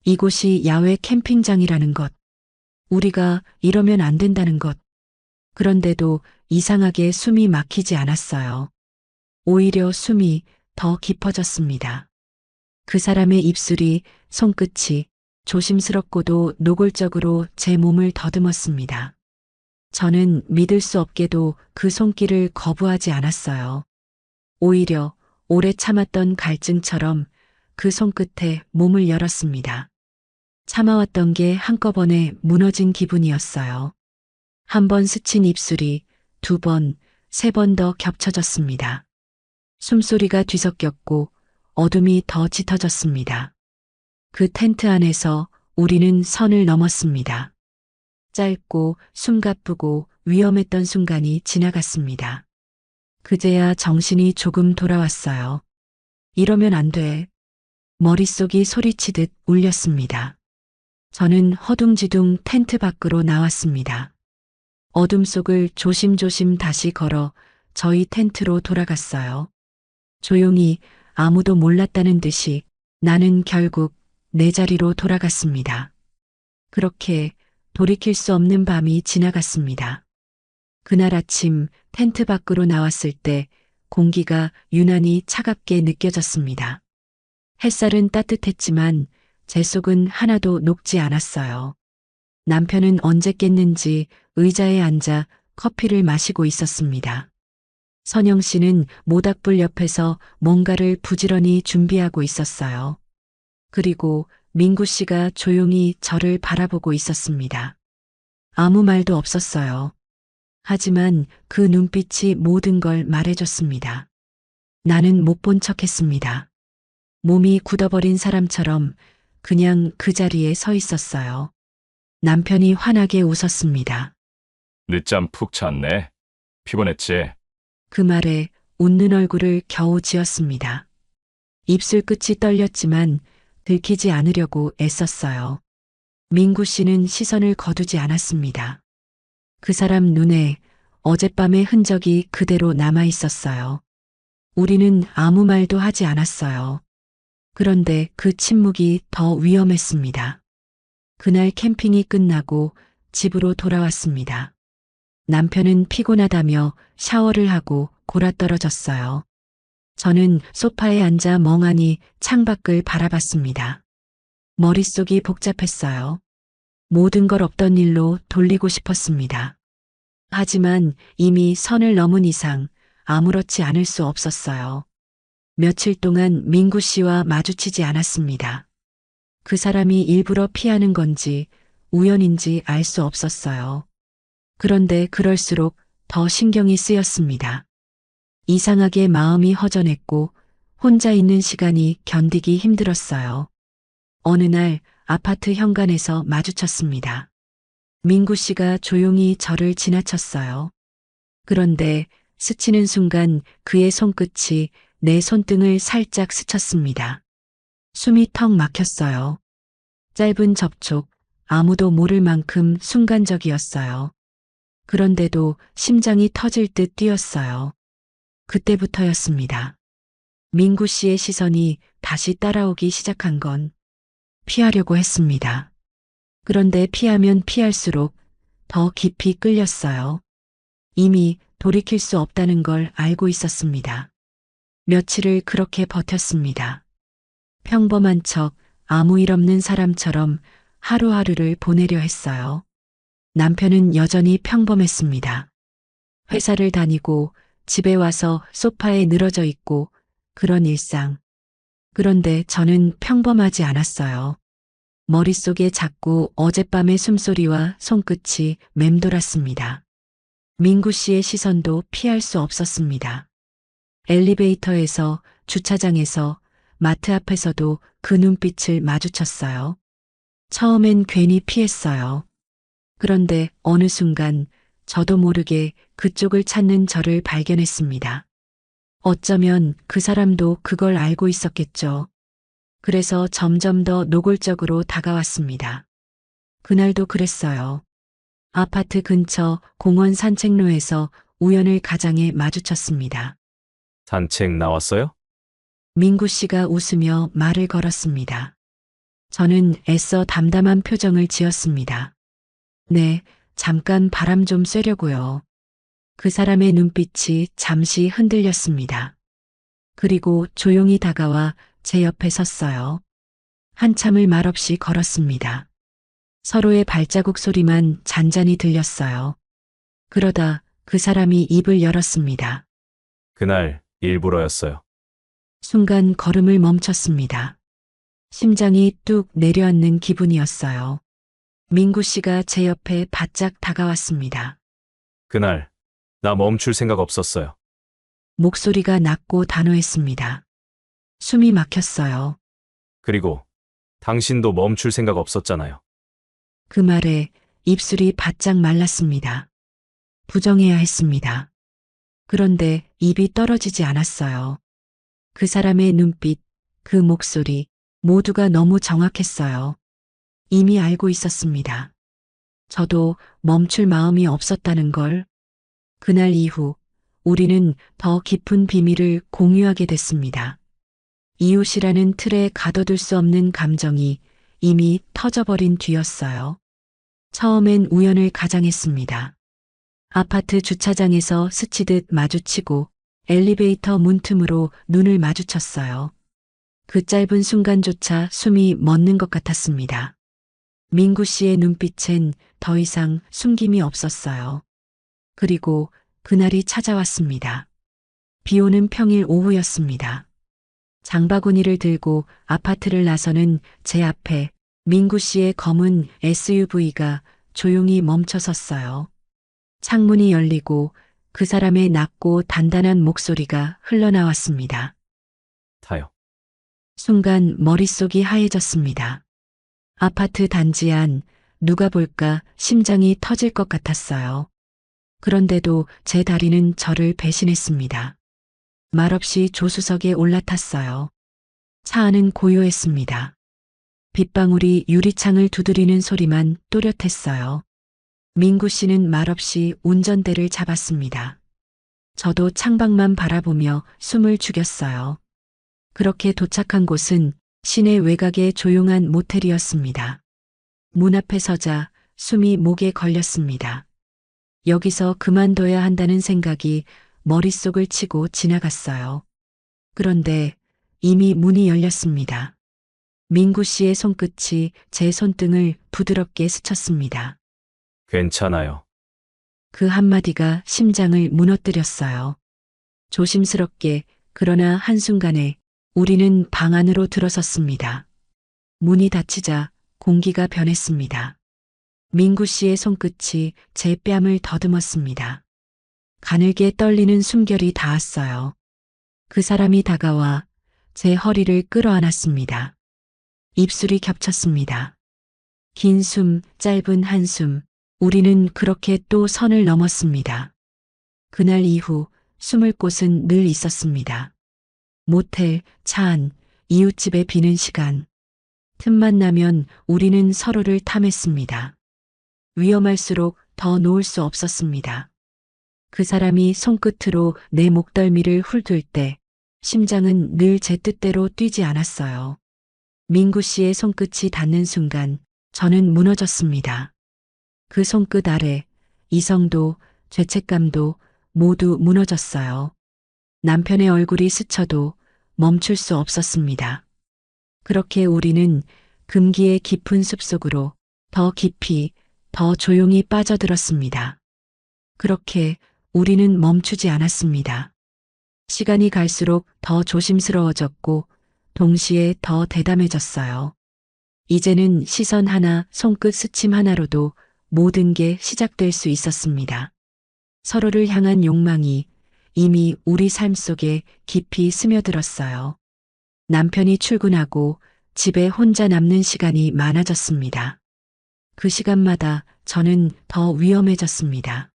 이곳이 야외 캠핑장이라는 것. 우리가 이러면 안 된다는 것. 그런데도 이상하게 숨이 막히지 않았어요. 오히려 숨이 더 깊어졌습니다. 그 사람의 입술이, 손끝이 조심스럽고도 노골적으로 제 몸을 더듬었습니다. 저는 믿을 수 없게도 그 손길을 거부하지 않았어요. 오히려 오래 참았던 갈증처럼 그 손끝에 몸을 열었습니다. 참아왔던 게 한꺼번에 무너진 기분이었어요. 한 번 스친 입술이 2번, 3번 더 겹쳐졌습니다. 숨소리가 뒤섞였고 어둠이 더 짙어졌습니다. 그 텐트 안에서 우리는 선을 넘었습니다. 짧고 숨가쁘고 위험했던 순간이 지나갔습니다. 그제야 정신이 조금 돌아왔어요. 이러면 안 돼. 머릿속이 소리치듯 울렸습니다. 저는 허둥지둥 텐트 밖으로 나왔습니다. 어둠 속을 조심조심 다시 걸어 저희 텐트로 돌아갔어요. 조용히 아무도 몰랐다는 듯이 나는 결국 내 자리로 돌아갔습니다. 그렇게 돌이킬 수 없는 밤이 지나갔습니다. 그날 아침 텐트 밖으로 나왔을 때 공기가 유난히 차갑게 느껴졌습니다. 햇살은 따뜻했지만 제 속은 하나도 녹지 않았어요. 남편은 언제 깼는지 의자에 앉아 커피를 마시고 있었습니다. 선영 씨는 모닥불 옆에서 뭔가를 부지런히 준비하고 있었어요. 그리고 민구 씨가 조용히 저를 바라보고 있었습니다. 아무 말도 없었어요. 하지만 그 눈빛이 모든 걸 말해줬습니다. 나는 못 본 척했습니다. 몸이 굳어버린 사람처럼 그냥 그 자리에 서 있었어요. 남편이 환하게 웃었습니다. 늦잠 푹 잤네. 피곤했지? 그 말에 웃는 얼굴을 겨우 지었습니다. 입술 끝이 떨렸지만 들키지 않으려고 애썼어요. 민구 씨는 시선을 거두지 않았습니다. 그 사람 눈에 어젯밤의 흔적이 그대로 남아 있었어요. 우리는 아무 말도 하지 않았어요. 그런데 그 침묵이 더 위험했습니다. 그날 캠핑이 끝나고 집으로 돌아왔습니다. 남편은 피곤하다며 샤워를 하고 골아떨어졌어요. 저는 소파에 앉아 멍하니 창밖을 바라봤습니다. 머릿속이 복잡했어요. 모든 걸 없던 일로 돌리고 싶었습니다. 하지만 이미 선을 넘은 이상 아무렇지 않을 수 없었어요. 며칠 동안 민구 씨와 마주치지 않았습니다. 그 사람이 일부러 피하는 건지 우연인지 알 수 없었어요. 그런데 그럴수록 더 신경이 쓰였습니다. 이상하게 마음이 허전했고 혼자 있는 시간이 견디기 힘들었어요. 어느 날 아파트 현관에서 마주쳤습니다. 민구 씨가 조용히 저를 지나쳤어요. 그런데 스치는 순간 그의 손끝이 내 손등을 살짝 스쳤습니다. 숨이 턱 막혔어요. 짧은 접촉, 아무도 모를 만큼 순간적이었어요. 그런데도 심장이 터질 듯 뛰었어요. 그때부터였습니다. 민구 씨의 시선이 다시 따라오기 시작한 건 피하려고 했습니다. 그런데 피하면 피할수록 더 깊이 끌렸어요. 이미 돌이킬 수 없다는 걸 알고 있었습니다. 며칠을 그렇게 버텼습니다. 평범한 척 아무 일 없는 사람처럼 하루하루를 보내려 했어요. 남편은 여전히 평범했습니다. 회사를 다니고 집에 와서 소파에 늘어져 있고 그런 일상. 그런데 저는 평범하지 않았어요. 머릿속에 자꾸 어젯밤의 숨소리와 손끝이 맴돌았습니다. 민구 씨의 시선도 피할 수 없었습니다. 엘리베이터에서, 주차장에서, 마트 앞에서도 그 눈빛을 마주쳤어요. 처음엔 괜히 피했어요. 그런데 어느 순간 저도 모르게 그쪽을 찾는 저를 발견했습니다. 어쩌면 그 사람도 그걸 알고 있었겠죠. 그래서 점점 더 노골적으로 다가왔습니다. 그날도 그랬어요. 아파트 근처 공원 산책로에서 우연을 가장에 마주쳤습니다. 산책 나왔어요? 민구 씨가 웃으며 말을 걸었습니다. 저는 애써 담담한 표정을 지었습니다. 네, 잠깐 바람 좀 쐬려고요. 그 사람의 눈빛이 잠시 흔들렸습니다. 그리고 조용히 다가와 제 옆에 섰어요. 한참을 말없이 걸었습니다. 서로의 발자국 소리만 잔잔히 들렸어요. 그러다 그 사람이 입을 열었습니다. 그날 일부러였어요. 순간 걸음을 멈췄습니다. 심장이 뚝 내려앉는 기분이었어요. 민구 씨가 제 옆에 바짝 다가왔습니다. 그날 나 멈출 생각 없었어요. 목소리가 낮고 단호했습니다. 숨이 막혔어요. 그리고 당신도 멈출 생각 없었잖아요. 그 말에 입술이 바짝 말랐습니다. 부정해야 했습니다. 그런데 입이 떨어지지 않았어요. 그 사람의 눈빛, 그 목소리, 모두가 너무 정확했어요. 이미 알고 있었습니다. 저도 멈출 마음이 없었다는 걸. 그날 이후 우리는 더 깊은 비밀을 공유하게 됐습니다. 이웃이라는 틀에 가둬둘 수 없는 감정이 이미 터져버린 뒤였어요. 처음엔 우연을 가장했습니다. 아파트 주차장에서 스치듯 마주치고 엘리베이터 문틈으로 눈을 마주쳤어요. 그 짧은 순간조차 숨이 멎는 것 같았습니다. 민구 씨의 눈빛엔 더 이상 숨김이 없었어요. 그리고 그날이 찾아왔습니다. 비 오는 평일 오후였습니다. 장바구니를 들고 아파트를 나서는 제 앞에 민구 씨의 검은 SUV가 조용히 멈춰 섰어요. 창문이 열리고 그 사람의 낮고 단단한 목소리가 흘러나왔습니다. 타요. 순간 머릿속이 하얘졌습니다. 아파트 단지 안 누가 볼까 심장이 터질 것 같았어요. 그런데도 제 다리는 저를 배신했습니다. 말없이 조수석에 올라탔어요. 차 안은 고요했습니다. 빗방울이 유리창을 두드리는 소리만 또렷했어요. 민구 씨는 말없이 운전대를 잡았습니다. 저도 창밖만 바라보며 숨을 죽였어요. 그렇게 도착한 곳은 시내 외곽의 조용한 모텔이었습니다. 문 앞에 서자 숨이 목에 걸렸습니다. 여기서 그만둬야 한다는 생각이 머릿속을 치고 지나갔어요. 그런데 이미 문이 열렸습니다. 민구 씨의 손끝이 제 손등을 부드럽게 스쳤습니다. 괜찮아요. 그 한마디가 심장을 무너뜨렸어요. 조심스럽게 그러나 한순간에 우리는 방 안으로 들어섰습니다. 문이 닫히자 공기가 변했습니다. 민구 씨의 손끝이 제 뺨을 더듬었습니다. 가늘게 떨리는 숨결이 닿았어요. 그 사람이 다가와 제 허리를 끌어안았습니다. 입술이 겹쳤습니다. 긴 숨, 짧은 한숨, 우리는 그렇게 또 선을 넘었습니다. 그날 이후 숨을 곳은 늘 있었습니다. 모텔, 차 안, 이웃집에 비는 시간. 틈만 나면 우리는 서로를 탐했습니다. 위험할수록 더 놓을 수 없었습니다. 그 사람이 손끝으로 내 목덜미를 훑을 때 심장은 늘 제 뜻대로 뛰지 않았어요. 민구 씨의 손끝이 닿는 순간 저는 무너졌습니다. 그 손끝 아래 이성도 죄책감도 모두 무너졌어요. 남편의 얼굴이 스쳐도 멈출 수 없었습니다. 그렇게 우리는 금기의 깊은 숲속으로 더 깊이, 더 조용히 빠져들었습니다. 그렇게 우리는 멈추지 않았습니다. 시간이 갈수록 더 조심스러워졌고 동시에 더 대담해졌어요. 이제는 시선 하나, 손끝 스침 하나로도 모든 게 시작될 수 있었습니다. 서로를 향한 욕망이 이미 우리 삶 속에 깊이 스며들었어요. 남편이 출근하고 집에 혼자 남는 시간이 많아졌습니다. 그 시간마다 저는 더 위험해졌습니다.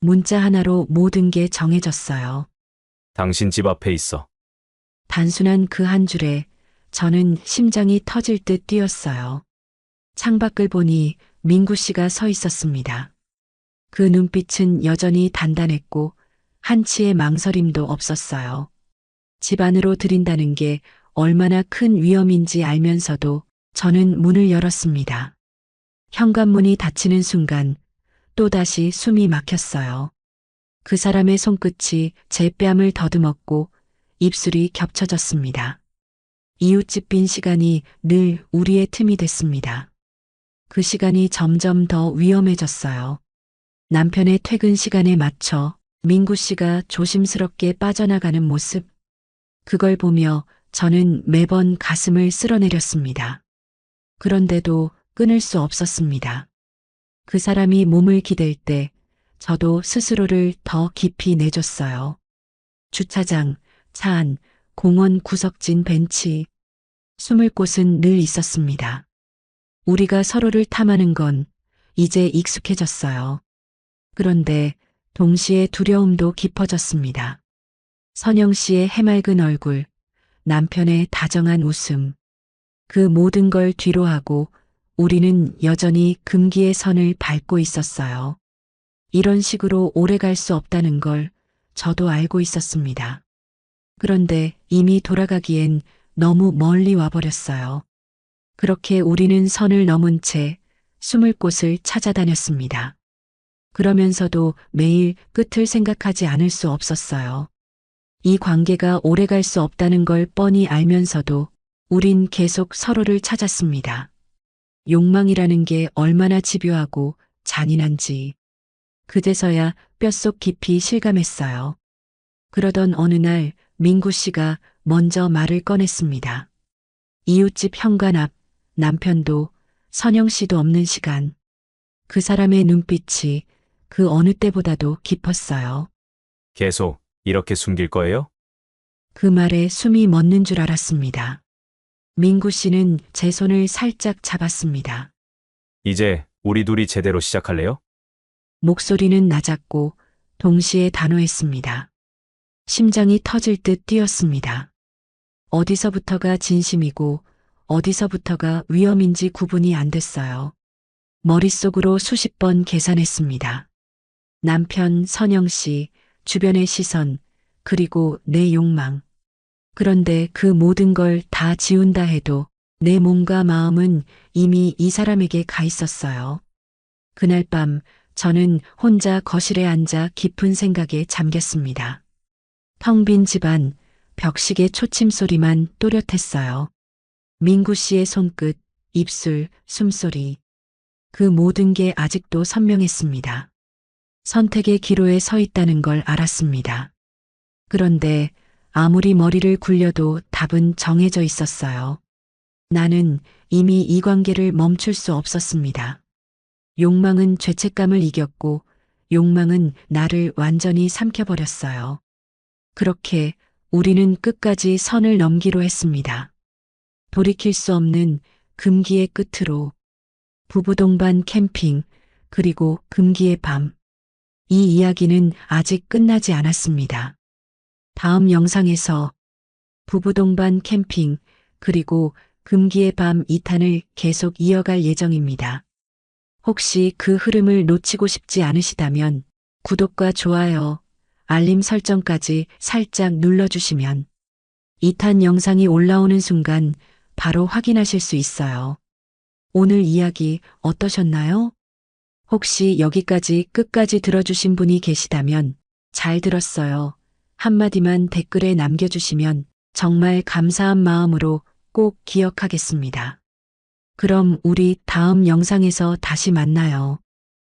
문자 하나로 모든 게 정해졌어요. 당신 집 앞에 있어. 단순한 그 한 줄에 저는 심장이 터질 듯 뛰었어요. 창밖을 보니 민구 씨가 서 있었습니다. 그 눈빛은 여전히 단단했고 한치의 망설임도 없었어요. 집 안으로 들인다는 게 얼마나 큰 위험인지 알면서도 저는 문을 열었습니다. 현관문이 닫히는 순간 또다시 숨이 막혔어요. 그 사람의 손끝이 제 뺨을 더듬었고 입술이 겹쳐졌습니다. 이웃집 빈 시간이 늘 우리의 틈이 됐습니다. 그 시간이 점점 더 위험해졌어요. 남편의 퇴근 시간에 맞춰 민구 씨가 조심스럽게 빠져나가는 모습. 그걸 보며 저는 매번 가슴을 쓸어내렸습니다. 그런데도 끊을 수 없었습니다. 그 사람이 몸을 기댈 때 저도 스스로를 더 깊이 내줬어요. 주차장, 차 안, 공원 구석진 벤치. 숨을 곳은 늘 있었습니다. 우리가 서로를 탐하는 건 이제 익숙해졌어요. 그런데 동시에 두려움도 깊어졌습니다. 선영 씨의 해맑은 얼굴, 남편의 다정한 웃음. 그 모든 걸 뒤로하고 우리는 여전히 금기의 선을 밟고 있었어요. 이런 식으로 오래 갈 수 없다는 걸 저도 알고 있었습니다. 그런데 이미 돌아가기엔 너무 멀리 와버렸어요. 그렇게 우리는 선을 넘은 채 숨을 곳을 찾아다녔습니다. 그러면서도 매일 끝을 생각하지 않을 수 없었어요. 이 관계가 오래 갈 수 없다는 걸 뻔히 알면서도 우린 계속 서로를 찾았습니다. 욕망이라는 게 얼마나 집요하고 잔인한지 그제서야 뼛속 깊이 실감했어요. 그러던 어느 날 민구 씨가 먼저 말을 꺼냈습니다. 이웃집 현관 앞 남편도 선영 씨도 없는 시간. 그 사람의 눈빛이 그 어느 때보다도 깊었어요. 계속 이렇게 숨길 거예요? 그 말에 숨이 멎는 줄 알았습니다. 민구 씨는 제 손을 살짝 잡았습니다. 이제 우리 둘이 제대로 시작할래요? 목소리는 낮았고 동시에 단호했습니다. 심장이 터질 듯 뛰었습니다. 어디서부터가 진심이고 어디서부터가 위험인지 구분이 안 됐어요. 머릿속으로 수십 번 계산했습니다. 남편 선영 씨, 주변의 시선, 그리고 내 욕망. 그런데 그 모든 걸 다 지운다 해도 내 몸과 마음은 이미 이 사람에게 가 있었어요. 그날 밤 저는 혼자 거실에 앉아 깊은 생각에 잠겼습니다. 텅 빈 집안, 벽식의 초침 소리만 또렷했어요. 민구 씨의 손끝, 입술, 숨소리. 그 모든 게 아직도 선명했습니다. 선택의 기로에 서 있다는 걸 알았습니다. 그런데 아무리 머리를 굴려도 답은 정해져 있었어요. 나는 이미 이 관계를 멈출 수 없었습니다. 욕망은 죄책감을 이겼고 욕망은 나를 완전히 삼켜버렸어요. 그렇게 우리는 끝까지 선을 넘기로 했습니다. 돌이킬 수 없는 금기의 끝으로 부부 동반 캠핑 그리고 금기의 밤. 이 이야기는 아직 끝나지 않았습니다. 다음 영상에서 부부 동반 캠핑 그리고 금기의 밤 2탄을 계속 이어갈 예정입니다. 혹시 그 흐름을 놓치고 싶지 않으시다면 구독과 좋아요, 알림 설정까지 살짝 눌러주시면 2탄 영상이 올라오는 순간 바로 확인하실 수 있어요. 오늘 이야기 어떠셨나요? 혹시 여기까지 끝까지 들어주신 분이 계시다면 잘 들었어요. 한마디만 댓글에 남겨주시면 정말 감사한 마음으로 꼭 기억하겠습니다. 그럼 우리 다음 영상에서 다시 만나요.